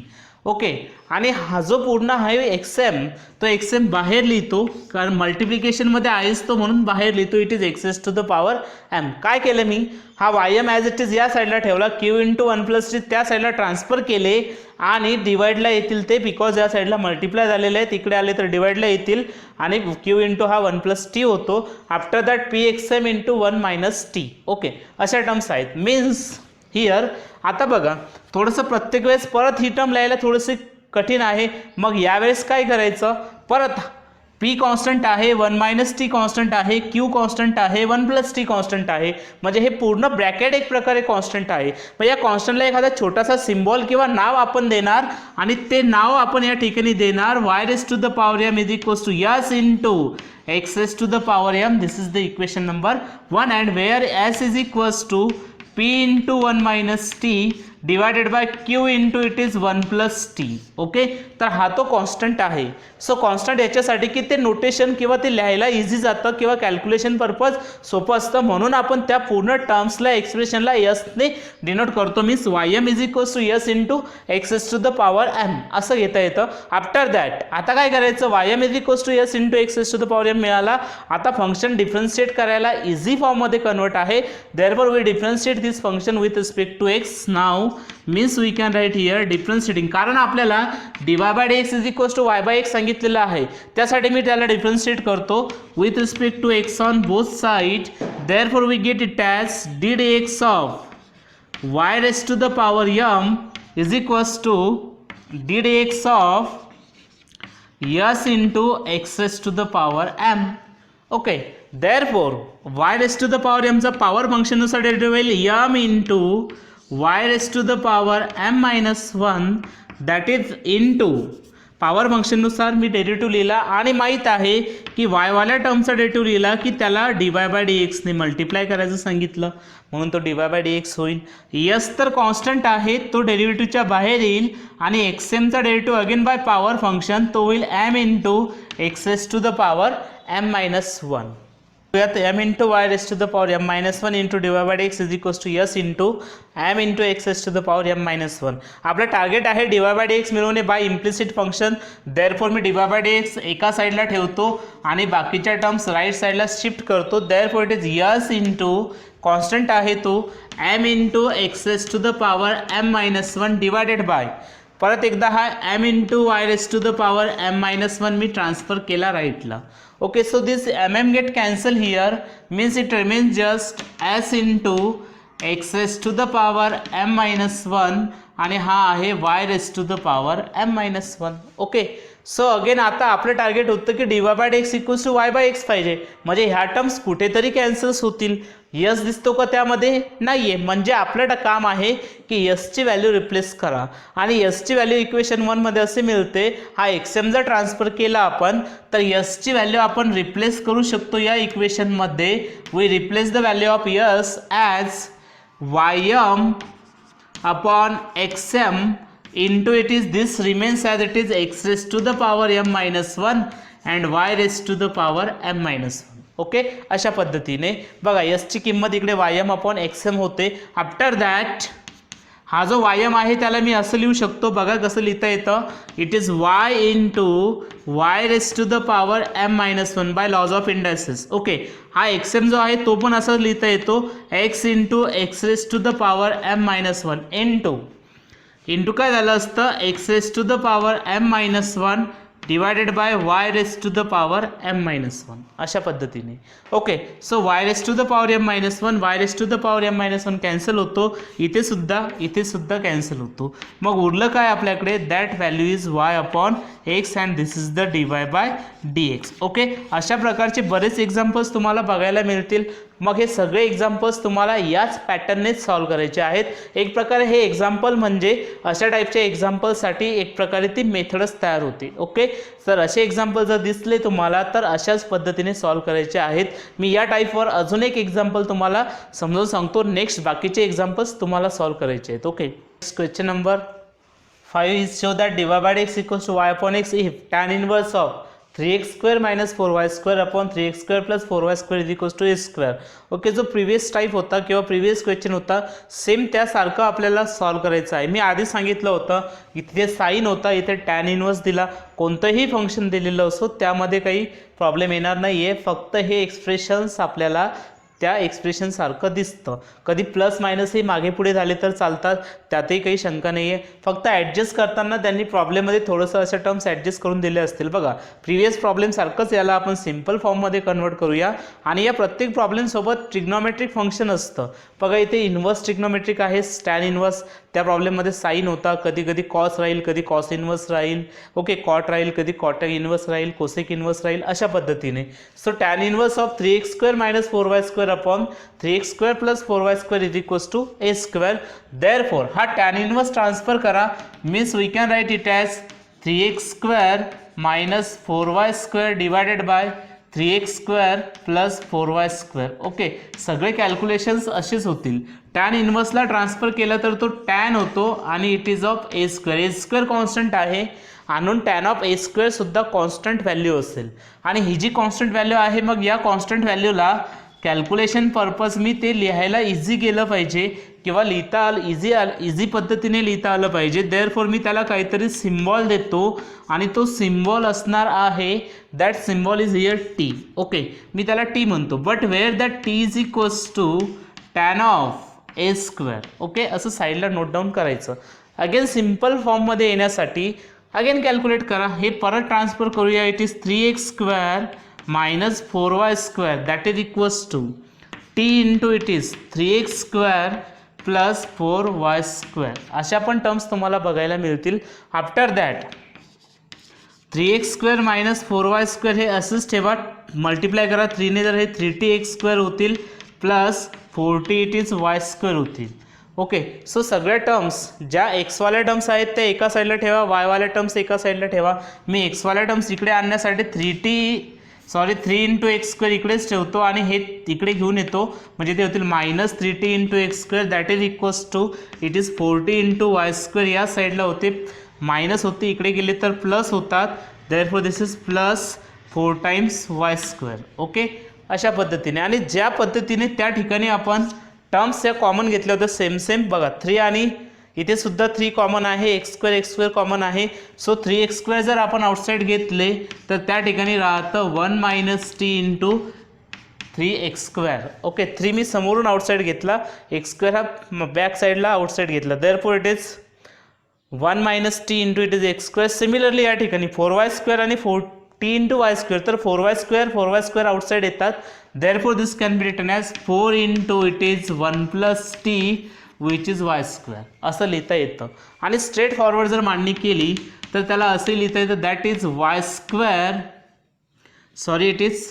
Okay, आणि हा जो पूर्ण आहे एक्स एम, तो एक्स एम बाहेर लिहितो, कारण मल्टिप्लिकेशनमध्ये आहेच तो म्हणून बाहेर लिहितो, it is x S to the power m. काय केलं मी, हा y m as it is या साईडला ठेवला, क्यू इंटू 1 प्लस टी त्या साईडला ट्रान्सफर केले आणि डिवाइडला येतील ते, बिकॉज या साईडला मल्टिप्लाय झालेले आहेत, इकडे आले तर डिवाइडला येतील आणि क्यू इंटू हा 1 प्लस टी होतो. After that p x m into 1 minus t. Okay, अशा टर्म्स आहेत. मीन्स हिअर आता बघा थोडंसं प्रत्येक वेळेस परत ही टर्म लिहायला थोडंसं कठीण आहे, मग यावेळेस काय करायचं, परत पी कॉन्स्टंट आहे, 1 मायनस टी कॉन्स्टंट आहे, क्यू कॉन्स्टंट आहे, 1 प्लस टी कॉन्स्टंट आहे. म्हणजे हे पूर्ण ब्रॅकेट एक प्रकारे कॉन्स्टंट आहे. मग या कॉन्स्टंटला एखादा छोटासा सिम्बॉल किंवा नाव आपण देणार आणि ते नाव आपण या ठिकाणी देणार y raised to the power m is equals to s into x raised to the power m. This is the equation number 1 and where s is equals to p into 1 minus t divided by q into it is 1 plus t. Okay, तर हा तो कॉन्स्टंट आहे. सो कॉन्स्टंट याच्यासाठी की ते नोटेशन किंवा ते लिहायला इझी जातं किंवा कॅल्क्युलेशन पर्पज सोपं असतं, म्हणून आपण त्या पूर्ण टर्म्सला एक्सप्रेशनला यसने डिनोट करतो. Means y m is equals to s into x S to the power m असं घेता येतं. आफ्टर दॅट आता काय करायचं, y m is equals to s into x S to the power m मिळाला. आता फंक्शन डिफरन्शिएट करायला इझी फॉर्ममध्ये कन्वर्ट आहे. Therefore we differentiate this function with respect to x. Now means we can write here differentiating, कारण आपल्याला dy by dx is equals to y by x सांगितलेलं आहे. त्यासाठी मी त्याला डिफरन्शिएट करतो with respect to x on both side. Therefore we get it as d dx of y raise to the power m is equals to d dx of s into x raise to the power m. Okay, therefore y raise to the power m चा पॉवर फंक्शननुसार डेरिव्हेटिव्ह होईल m into y raised to the power m minus 1 that is into power फंक्शननुसार मी डेरिव्हेटिव्ह लिहिला आणि माहीत आहे की y वाल्या टर्मचा डेरिव्हेटिव्ह लिहिला की त्याला dy बाय dx ने मल्टिप्लाय करायचं सांगितलं, म्हणून तो dy बाय dx होईल. यस तर कॉन्स्टंट आहे, तो डेरिव्हेटिव्हच्या बाहेर येईल आणि xmचा derivative again by power function तो होईल m into x raise to the power m minus 1. m into y raised to the power m minus 1 into dy by dx is equals to s into m into x raised to the power m minus 1. आपलं टार्गेट आहे dy by dx मिळवणे बाय इम्प्लिसिट फंक्शन. देअरफॉर मी dy by dx एका साईडला ठेवतो आणि बाकीच्या टर्म्स राईट साईडला शिफ्ट करतो. Therefore it is s into constant आहे तो m into x raise to the power m minus 1 divided by परत एकदा हा m into y raise to the power m minus 1 मी ट्रान्सफर केला राईटला. Okay, so this mm get cancel here, means it remains just s into x raised to the power m minus 1 आणि हा आहे y raised to the power m minus 1. Okay, so again आता आपलं टार्गेट होतं की dy by dx equals to y by x पाहिजे, म्हणजे ह्या टर्म्स कुठेतरी कॅन्सल्स होतील. यस दिसतो का त्यामध्ये? नाही आहे, म्हणजे आपलं काम आहे की यसची व्हॅल्यू रिप्लेस करा आणि यसची व्हॅल्यू इक्वेशन 1 मध्ये असे मिळते. हा एक्सएम जर ट्रान्सफर केला आपण तर यसची व्हॅल्यू आपण रिप्लेस करू शकतो या इक्वेशनमध्ये. We replace the value of s as ym upon xm into it is this remains as it is x raised to the power m minus 1 and y raised to the power m minus 1. Okay, अशा पद्धतीने बघा यसची किंमत इकडे ym अपॉन xm होते. आफ्टर दॅट हा जो ym आहे त्याला मी असं लिहू शकतो, बघा कसं लिहिता येतं. It is y into y raise to the power m minus 1 by laws of indices. Okay, हा xm जो आहे तो पण असं लिहिता येतो x into x raise to the power m minus 1 into काय झालं असतं x raise to the power m minus 1 divided by y raise to the power m minus 1 अशा पद्धतीने. Okay, so y raise to the power m minus 1 y raise to the power m minus 1 cancel होतो, इथे सुद्धा कॅन्सल होतो. मग उरलं काय आपल्याकडे, that value is y upon x and this is the dy by dx. Okay, अशा प्रकारचे बरेच एक्झाम्पल्स तुम्हाला बघायला मिळतील. मग हे सगळे एक्झाम्पल्स तुम्हाला याच पॅटर्ननेच सॉल्व करायचे आहेत. एक प्रकारे हे एक्झाम्पल म्हणजे अशा टाईपच्या एक्झाम्पलसाठी एक प्रकारे ती मेथडच तयार होते. ओके, तर असे एक्झाम्पल जर दिसले तुम्हाला तर अशाच पद्धतीने सॉल्व करायचे आहेत. मी या टाईपवर अजून एक एक्झाम्पल तुम्हाला समजावून सांगतो. नेक्स्ट बाकीचे एक्झाम्पल्स तुम्हाला सॉल्व करायचे आहेत. Okay, question number 5 is show that dy by dx equals to y upon x if tan inverse of 3x square minus 4y square upon 3x square plus 4y square is equals to a square. Okay, जो प्रिव्हियस टाईप होता किंवा प्रिव्हियस क्वेश्चन होता सेम त्यासारखं आपल्याला सॉल्व करायचं आहे. मी आधी सांगितलं होतं इथे साईन होता, इथे टॅन इनवर्स दिला, कोणतंही फंक्शन दिलेलं असो त्यामध्ये काही प्रॉब्लेम येणार नाही आहे. फक्त हे एक्सप्रेशन्स आपल्याला त्या एक्सप्रेशन सारखं दिसतं. कधी प्लस मायनस हे मागे पुढे झाले तर चालतात, त्यातही काही शंका नाही आहे. फक्त ॲडजस्ट करताना त्यांनी प्रॉब्लेममध्ये थोडंसं अशा टर्म्स ॲडजस्ट करून दिले असतील. बघा प्रिव्हियस प्रॉब्लेम सारखंच याला आपण सिम्पल फॉर्ममध्ये कन्वर्ट करूया आणि या प्रत्येक प्रॉब्लेमसोबत ट्रिग्नोमेट्रिक फंक्शन असतं. बघा इथे इन्व्हर्स ट्रिग्नोमेट्रिक आहे, टॅन इन्व्हर्स त्या प्रॉब्लेममध्ये साईन होता, कधी कधी कॉस राहील, कधी कॉस इन्वर्स राहील, ओके, कॉट राहील, कधी कॉट इन्वर्स राहील, कोसेक इन्वर्स राहील, अशा पद्धतीने. So tan inverse of 3x² minus 4y² upon 3x² plus 4y² is equals to a². Therefore हा टॅन इन्वर्स ट्रान्सफर करा, means we can write it as 3x² minus 4y² divided by 3x² plus 4y². Okay, सगळे कॅल्क्युलेशन्स असेच होतील. टॅन इन्व्हर्सला ट्रान्सफर केलं तर तो टॅन होतो आणि it is of a². Constant आहे आणून टॅन ऑफ a² सुद्धा कॉन्स्टंट व्हॅल्यू असेल आणि ही जी कॉन्स्टंट व्हॅल्यू आहे, मग या कॉन्स्टंट व्हॅल्यूला कॅल्क्युलेशन पर्पज मी ते लिहायला इझी गेलं पाहिजे किंवा इझी पद्धतीने लिहिता आलं पाहिजे. देअरफॉर मी त्याला काहीतरी सिम्बॉल देतो आणि तो सिम्बॉल असणार आहे, that symbol is here t. Okay, मी त्याला टी म्हणतो, but where that t is equals to tan of a². Okay, असं साईडला नोट डाऊन करायचं. अगेन सिम्पल फॉर्ममध्ये येण्यासाठी अगेन कॅल्क्युलेट करा, हे परत ट्रान्सफर करूया. It is 3x² minus 4y² that is equals to t into it is 3x² plus 4y². अशा पण टर्म्स तुम्हाला बघायला मिळतील. After that 3x² minus 4y² हे असंच ठेवा, मल्टिप्लाय करा 3ने, जर हे 3tx² होतील plus 4t it is y² होतील. ओके, सो सगळ्या टर्म्स ज्या एक्सवाल्या टर्म्स आहेत त्या एका साईडला ठेवा, वायवाल्या टर्म्स एका साईडला ठेवा. मी एक्सवाल्या टर्म्स इकडे आणण्यासाठी 3 इंटू x² इकडेच ठेवतो आणि हे इकडे घेऊन येतो, म्हणजे ते होतील minus 3t into x² that is equals to it is 4t into y². या साईडला होते मायनस होते, इकडे गेले तर प्लस होतात. Therefore this is plus 4 times y². Okay, अशा पद्धतीने. आणि ज्या पद्धतीने त्या ठिकाणी आपण टर्म्स या कॉमन घेतल्या होत्या सेम बघा, 3 आणि इथे सुद्धा 3 कॉमन आहे, x² कॉमन आहे. सो 3x² जर आपण आउटसाईड घेतले तर त्या ठिकाणी राहतं 1 minus t into 3x². Okay, 3 मी समोरून आउटसाईड घेतला, x² हा बॅक साईडला आउटसाईड घेतला. Therefore it is 1 minus t into it is x². Similarly या ठिकाणी 4y² आणि 4t इंटू y², तर 4y² आउटसाईड येतात. Therefore this can be written as 4 into it is 1 plus T which is y². असं लिहिता येतं. आणि स्ट्रेट फॉरवर्ड जर मांडणी केली तर त्याला असे लिहिता येतं, that is y², sorry it is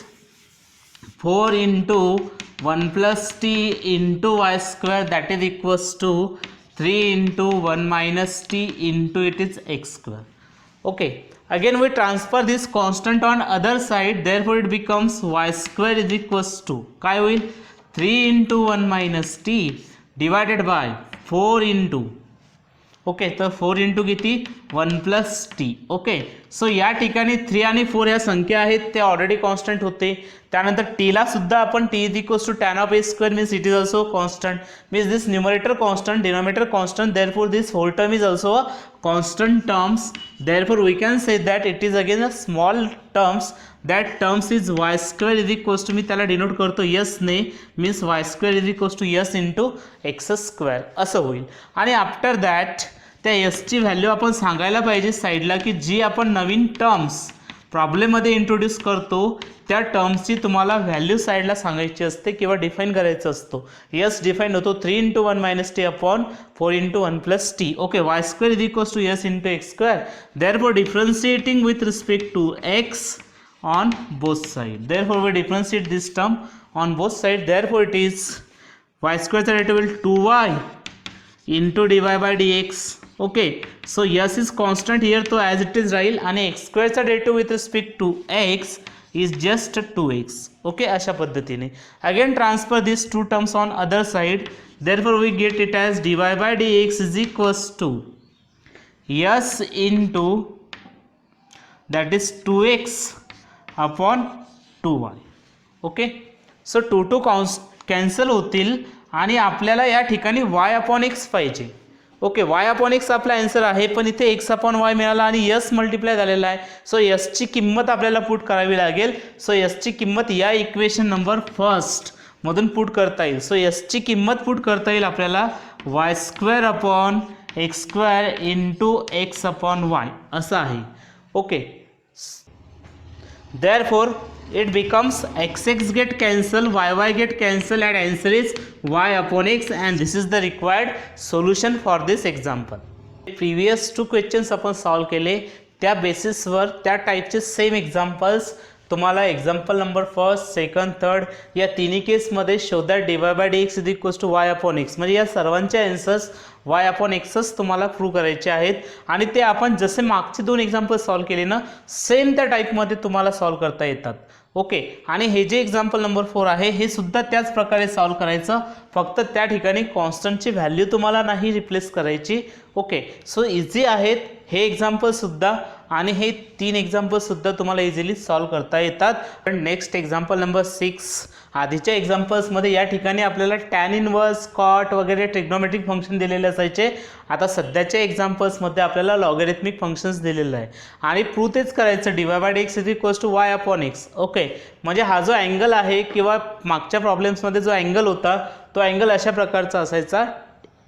4 into 1 plus t into y² that is equals to 3 into 1 minus t into it is x². Okay, again we transfer this constant on other side, therefore it becomes y² is equals to काय होईल, 3 into 1 minus T divided by 4 into, okay, तर 4 इंटू किती 1 प्लस टी. ओके, सो या ठिकाणी 3 आणि 4 ह्या संख्या आहेत, ते ऑलरेडी कॉन्स्टंट होते. त्यानंतर टीला सुद्धा आपण t is equals to tan of a² means it is also constant, means this numerator constant, denominator constant, therefore this whole term is also a constant terms. Therefore we can say that it is again a small terms, that terms is y² is equals to, मी त्याला डिनोट करतो s ने, means y² is equals to s into x² असं होईल. आणि आफ्टर दॅट त्या s ची व्हॅल्यू आपण सांगायला पाहिजे साईडला, की जी आपण नवीन टर्म्स प्रॉब्लेममध्ये इंट्रोड्यूस करतो त्या टर्म्सची तुम्हाला व्हॅल्यू साईडला सांगायची असते किंवा डिफाईन करायचं असतो. यस डिफाईन होतो 3 into 1 minus t upon 4 into 1 plus t. Okay, y² is equals to s into x². Therefore differentiating with respect to x on both side, therefore we differentiate this term on both side. Therefore it is y² चा derivative will 2y into dy by dx. Okay, so s is constant here, तो ॲज इट इज राहील आणि x² चा derivative with respect to x is just 2x. Okay, अशा पद्धतीने. Again transfer this to terms on other side, therefore we get it as dy by dx is equals to s into that is 2x upon 2y. Okay, so 2 cancel होतील आणि आपल्याला या ठिकाणी y अपॉन x पाहिजे. ओके, y अपॉन x आपला आन्सर आहे, पण इथे x अपॉन y मिळाला आणि s मल्टिप्लाय झालेला आहे. सो s ची किंमत आपल्याला पुट करावी लागेल. सो s ची किंमत या इक्वेशन नंबर फर्स्ट मधून पुट करता येईल. सो s ची किंमत पुट करता येईल आपल्याला y² upon x² into x upon y असं आहे. Okay, therefore it becomes x get cancel, y get cancel, and answer is y upon x, and this is the required solution for this example. Previous 2 questions आपण सॉल्व केले, त्या बेसिसवर त्या टाईपचे सेम एक्झाम्पल्स तुम्हाला example number first, second, third या तिन्ही केसमध्ये show that dy by dx is equals to y upon x, म्हणजे या सर्वांचे आन्सर्स y अपॉन एक्सच तुम्हाला प्रूव्ह करायचे आहेत. आणि ते आपण जसे मागचे 2 एक्झाम्पल सॉल्व केले ना, सेम त्या टाईपमध्ये तुम्हाला सॉल्व करता येतात. ओके, आणि हे जे एक्झाम्पल नंबर 4 आहे हे सुद्धा त्याच प्रकारे सॉल्व करायचं, फक्त त्या ठिकाणी कॉन्स्टंटची व्हॅल्यू तुम्हाला नाही रिप्लेस करायची. ओके, सो इझी आहेत हे एक्झाम्पलसुद्धा, आणि हे 3 एक्झाम्पल्ससुद्धा तुम्हाला इझिली सॉल्व करता येतात. पण नेक्स्ट एक्झाम्पल नंबर 6, आधीच्या एक्झाम्पल्समध्ये या ठिकाणी आपल्याला टॅन इनवर्स, कॉट वगैरे ट्रिग्नोमेट्रिक फंक्शन दिलेले असायचे. आता सध्याच्या एक्झाम्पल्समध्ये आपल्याला लॉगॅरिथमिक फंक्शन्स दिलेलं आहे, आणि प्रूव्ह तेच करायचं dy by dx is equals to y upon x. Okay, म्हणजे हा जो अँगल आहे किंवा मागच्या प्रॉब्लेम्समध्ये जो अँगल होता तो अँगल अशा प्रकारचा असायचा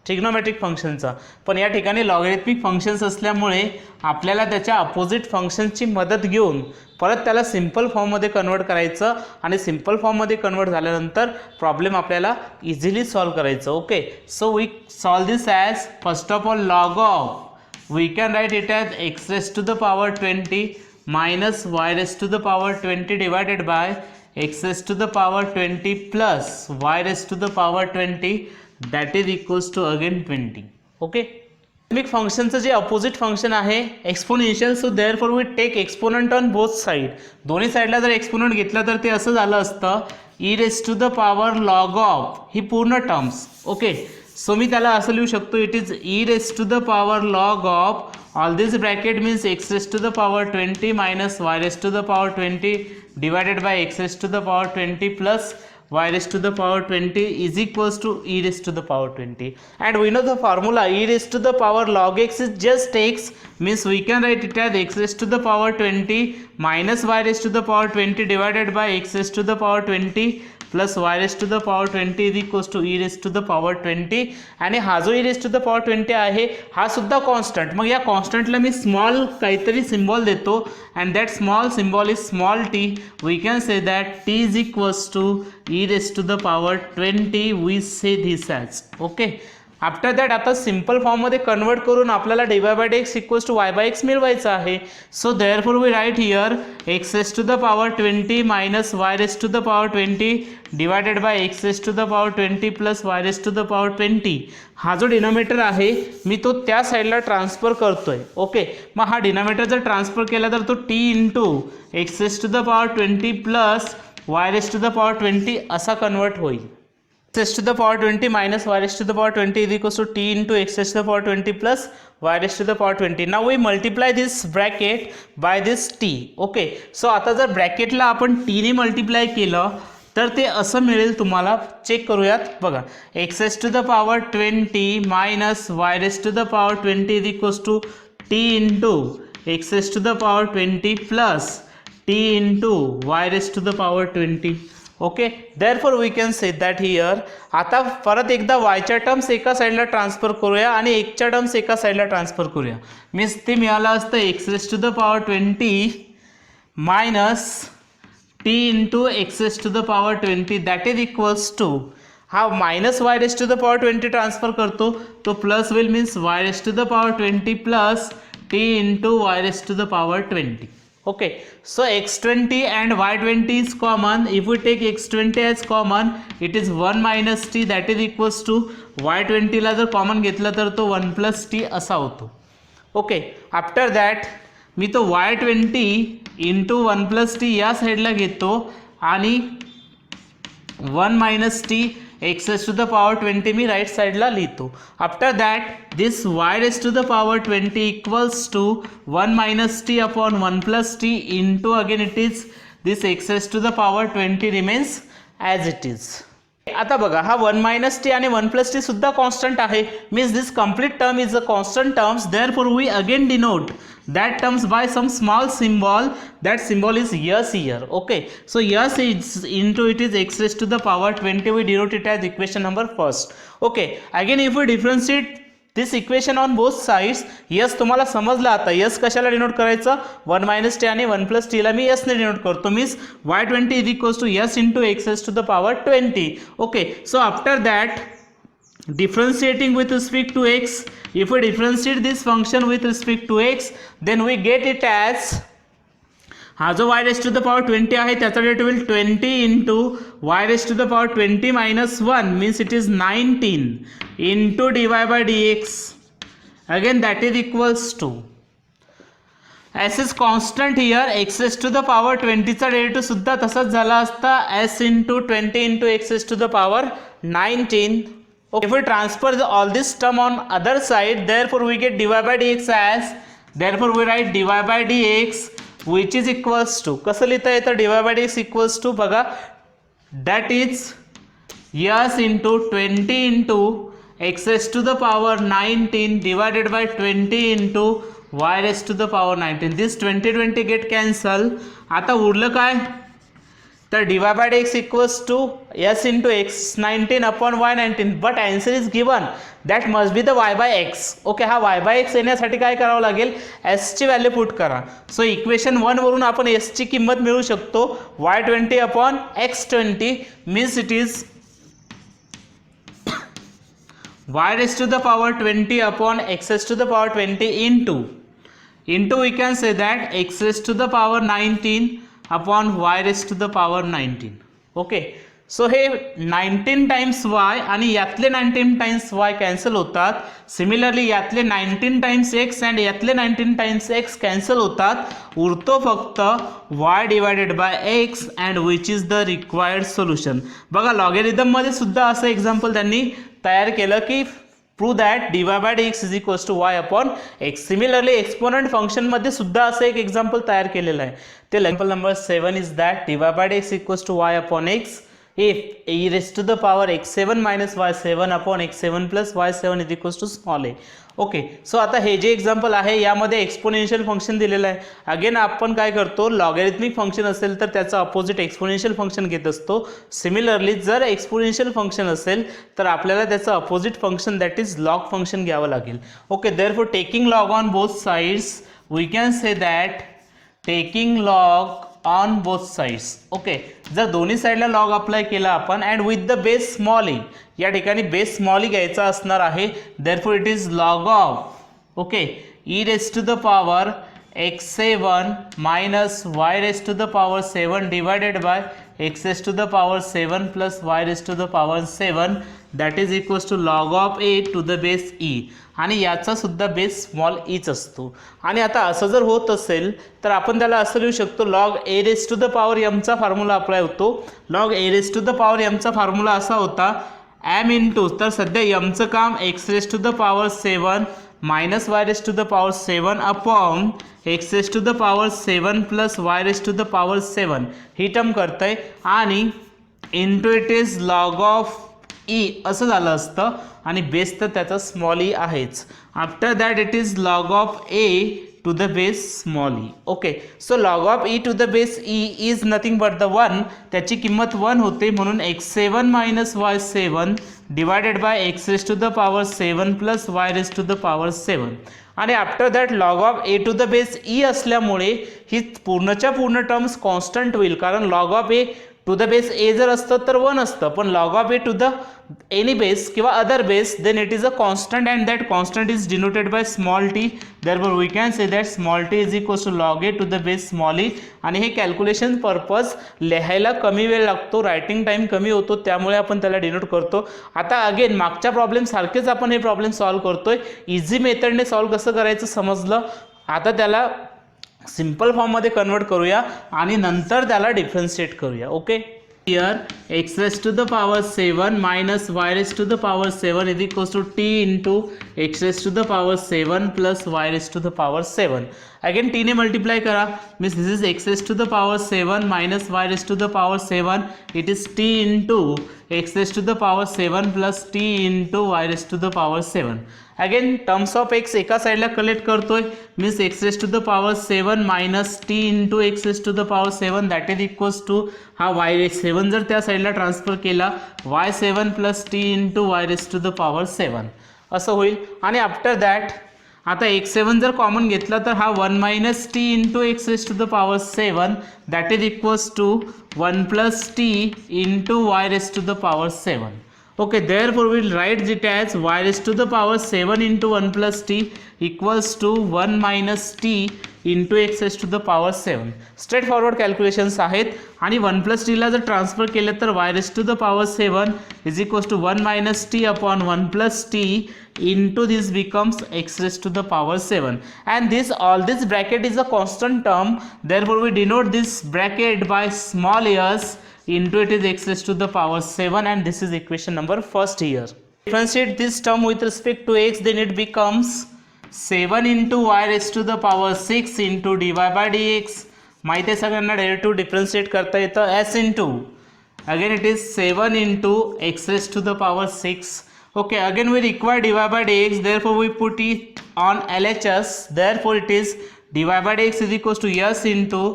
ट्रिग्नोमेट्रिक फंक्शनचा. पण या ठिकाणी लॉगॅरिथमिक फंक्शन्स असल्यामुळे आपल्याला त्याच्या अपोजिट फंक्शनची मदत घेऊन परत त्याला सिंपल फॉर्ममध्ये कन्वर्ट करायचं, आणि सिंपल फॉर्ममध्ये कन्वर्ट झाल्यानंतर प्रॉब्लेम आपल्याला इझिली सॉल्व करायचं. Okay, so we solve this as first of all log of, we can write it as x raise to the power 20 minus y raise to the power 20 divided by x raise to the power 20 plus y raise to the power 20 that is equals to again 20. Okay, logarithmic फंक्शनचं जे अपोजिट फंक्शन आहे exponential, so therefore we take exponent on both side. दोन्ही साईडला जर एक्सपोनंट घेतला तर ते असं झालं असतं e raise to the power log of ही पूर्ण टर्म्स. ओके, सो मी त्याला असं लिहू शकतो, it is e raise to the power log of all this bracket means x raise to the power 20 minus y raise to the power 20 divided by x raise to the power 20 plus y raised to the power 20 is equals to e raised to the power 20, and we know the formula e raised to the power log x is just x, means we can write it as x raised to the power 20 minus y raised to the power 20 divided by x raised to the power 20 plus y raised to the power 20 is equals to e raised to the power 20, आणि हा जो e raised to the power 20 आहे हा सुद्धा कॉन्स्टंट. मग या कॉन्स्टंटला मी स्मॉल काहीतरी सिम्बॉल देतो, and that small symbol is small t. We can say that t is equals to e raised to the power 20. We say this as. Okay, after that आता सिम्पल फॉर्ममध्ये कन्वर्ट करून आपल्याला dy by dx equals to y by x मिळवायचं आहे. So therefore we write here x raise to the power 20 minus y raise to the power 20 divided by x raise to the power 20 plus y raise to the power 20. हा जो डिनोमिनेटर आहे मी तो त्या साईडला ट्रान्सफर करतोय. ओके, मग हा डिनोमिनेटर जर ट्रान्सफर केला तर तो t into x raise to the power 20 plus y raise to the power 20 असा कन्वर्ट होईल. x raised to the power 20 minus y raised to the power 20 is equals to t into x raised to the power 20 plus y raised to the power 20. Now we multiply this bracket by this t. Okay, so आता जर ब्रॅकेटला आपण t ने मल्टिप्लाय केलं तर ते असं मिळेल तुम्हाला. चेक करूयात बघा, x raised to the power 20 minus y raised to the power 20 is equals to t into x raised to the power 20 plus t into y raised to the power 20. Okay, therefore we can say that here. आता परत एकदा वायच्या टर्म्स एका साईडला ट्रान्सफर करूया आणि एक्सच्या टर्म्स एका साईडला ट्रान्सफर करूया. मीन्स ते मिळालं असतं x raise to the power 20 minus t into x raise to the power 20 that is equals to, हा minus y raise to the power 20 transfer करतो तो plus will means y raise to the power 20 plus t into y raise to the power 20. Okay, so x20 and y20 is common. If we take x20 as common, it is 1 minus t that is equals to y20 ला जर कॉमन घेतला तर तो 1 plus t असा होतो. ओके, आफ्टर दॅट मी तो y20 इंटू 1 plus t या साईडला घेतो आणि 1 minus t x raised to the power 20 मी राईट साईडला लिहितो. After that this y raised to the power 20 equals to 1 minus t upon 1 plus t into again it is this x raised to the power 20 remains as it is. आता बघा, हा 1 minus t आणि 1 plus t सुद्धा कॉन्स्टंट आहे. Means this complete term is a constant terms. Therefore we again denote that terms by some small symbol. That symbol is s here. Okay, so s is into it is x raised to the power 20. We denote it as equation number first. Okay, again if we differentiate this equation on both sides. Yes तुम्हाला समजलं आता. यस कशाला डिनोट करायचं, 1 - t आणि 1 + t ला मी यस ने डिनोट करतो. Means y20 is equals to s into x raise to the power 20. Okay, so after that differentiating with respect to x, if we differentiate this function with respect to x, then we get it as, हा जो y raised to the power 20 आहे त्याचा डेरिव्हेटिव्ह होईल 20 into y raised to the power 20 minus 1 means it is 19 into dy by dx, again that is equals to, s is constant here, x raised to the power 20 चा डेरिव्हेटिव्ह सुद्धा तसाच झाला असता s into 20 into x raised to the power 19. Okay, if we transfer all this term on other side, therefore we get dy by dx as, therefore we write dy by dx which is equals to, कसं लिहिता येतं dy by dx equals to बघा, that is s into 20 into x raised to the power 19 divided by 20 into y raised to the power 19. This 20 get cancel. आता उरलं काय, तर dy by dx equals to s into x 19 upon y 19, but answer is given that must be the y by x. Okay, हा y by x येण्यासाठी काय करावं लागेल, s ची व्हॅल्यू पुट करा. सो इक्वेशन 1 वरून आपण s ची किंमत मिळवू शकतो, y20 upon x20 means it is y raised to the power 20 upon x raised to the power 20 into we can say that x raised to the power 19 upon y raised to the power 19. Okay, so हे 19 टाइम्स y आणि यातले 19 टाइम्स y कॅन्सल होतात. सिमिलरली यातले 19 टाइम्स x अँड यातले 19 टाइम्स x कॅन्सल होतात. उरतो फक्त y divided by x and which is the required solution. बघा लॉगॅरिथममध्ये सुद्धा असं एक्झाम्पल त्यांनी तयार केलं की prove that dy by dx is equals to y upon x. Similarly exponent function मध्ये सुद्धा असं एक एक्झाम्पल तयार केलेलं आहे. ते example number 7 is that dy by dx equals to y upon x if e raised to the power x7 minus y7 upon x7 plus y7 is equals to small a. Okay, so आता हे जे एक्झाम्पल आहे यामध्ये एक्सपोनेन्शियल फंक्शन दिलेलं आहे. अगेन आपण काय करतो, लॉगॅरिथमिक फंक्शन असेल तर त्याचा अपोजिट एक्सपोनेन्शियल फंक्शन घेत असतो. सिमिलरली जर एक्सपोनेन्शियल फंक्शन असेल तर आपल्याला त्याचं opposite function that is log function घ्यावं लागेल. Okay, therefore taking log on both sides we can say that taking log on both sides. Okay, जर दोन्ही साईडला लॉग अप्लाय केला आपण and with the base small e, या ठिकाणी बेस स्मॉल ई घ्यायचा असणार आहे. Therefore it is log of, okay, e raise to the power x7 minus y raise to the power 7 divided by x raise to the power 7 plus y raise to the power 7 that is equals to log of a to the base e. आणि याचा सुद्धा बेस स्मॉल ईच असतो. आणि आता असं जर होत असेल तर आपण त्याला असं लिहू शकतो, log a raise to the power एमचा फॉर्म्युला अप्लाय होतो. Log a raise to the power एमचा फॉर्म्युला असा होता एम इंटू, तर सध्या एमचं काम x raise to the power 7 minus y raise to the power 7 upon x raise to the power 7 plus y raise to the power 7 ही टर्म करतंय आणि into it is log of e असं झालं असतं आणि बेस तर त्याचा स्मॉल ई आहेच. After that it is log of a to the base small e. Okay, so log of e to the base e is nothing but the 1, त्याची किंमत 1 होते म्हणून x7 minus y7 divided by x raise to the power 7 plus y raise to the power 7. आणि after that log of a to the base e असल्यामुळे ही पूर्णच्या पूर्ण टर्म्स कॉन्स्टंट होईल, कारण log of a to the base a जर असतं तर 1 असतं, पण log of a to the any base किंवा other base then it is a constant and that constant is denoted by small t. Therefore we can say that small t is equals to log a to the base small e. आणि हे कॅल्क्युलेशन पर्पज लिहायला कमी वेळ लागतो, रायटिंग टाईम कमी होतो, त्यामुळे आपण त्याला डिनोट करतो. आता अगेन मागच्या प्रॉब्लेम सारखेच आपण हे प्रॉब्लेम सॉल्व्ह करतोय. इझी मेथडने सॉल्व्ह कसं करायचं समजलं. आता त्याला सिंपल फॉर्ममध्ये कन्वर्ट करूया आणि नंतर त्याला डिफरन्शिएट करूया. Okay, here x raised to the power 7 minus y raised to the power 7 is equals to t into x raised to the power 7 plus y raised to the power 7. Again t ने multiply करा, means this is x raised to the power 7 minus y raised to the power 7. It is t into x raised to the power 7 plus t into y raised to the power 7. Again terms of x एका साईडला कलेक्ट करतोय, means x raise to the power 7 minus t into x raise to the power 7 that is equals to हा वाय रेज 7 जर त्या साईडला ट्रान्सफर केला y7 plus t into y raise to the power 7. असं होईल. आणि आफ्टर दॅट आता x7 जर कॉमन घेतला तर हा 1 minus t into x raise to the power 7 that is equals to 1 plus t into y raise to the power 7. Okay, therefore we will write it as y raised to the power 7 into 1 plus t equals to 1 minus t into x raised to the power 7. Straight forward calculations आहेत. आणि 1 प्लस टीला जर ट्रान्सफर केलं तर y raised to the power 7 is equals to 1 minus t upon 1 plus t into this becomes x raised to the power 7. And this all this bracket is a constant term, therefore we denote this bracket by small s into it is x raised to the power 7, and this is equation number first here. Differentiate this term with respect to x, then it becomes 7 into y raised to the power 6 into dy by dx. माहिती आहे सगळ्यांना डेरिव्हेटिव डिफरन्शिएट करता येतं s into again it is 7 into x raised to the power 6. Okay, again we require dy by dx, therefore we put it on LHS, therefore it is dy by dx is equals to s into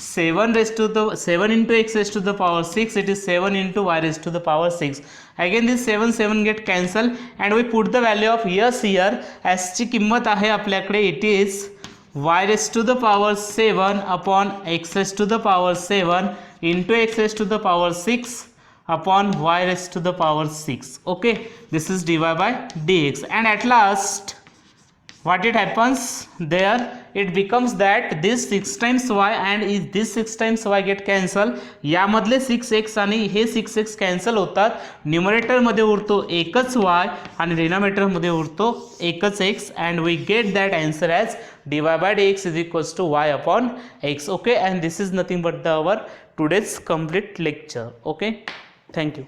7 raised to the 7 into x raised to the power 6, it is 7 into y raised to the power 6. Again this 7 get cancel and we put the value of s here. s ची किंमत आहे आपल्याकडे, it is y raised to the power 7 upon x raised to the power 7 into x raised to the power 6 upon y raised to the power 6. Okay, this is dy by dx, and at last what it happens there, it becomes that this 6 times y and this 6 times y get cancel. यामधले 6x आणि हे 6x कॅन्सल होतात. न्यूमरेटरमध्ये उरतो एकच y आणि डिनॉमिनेटरमध्ये उरतो एकच x, and we get that answer as dy by dx is equals to y upon x. Okay, and this is nothing but our today's complete lecture. Okay, thank you.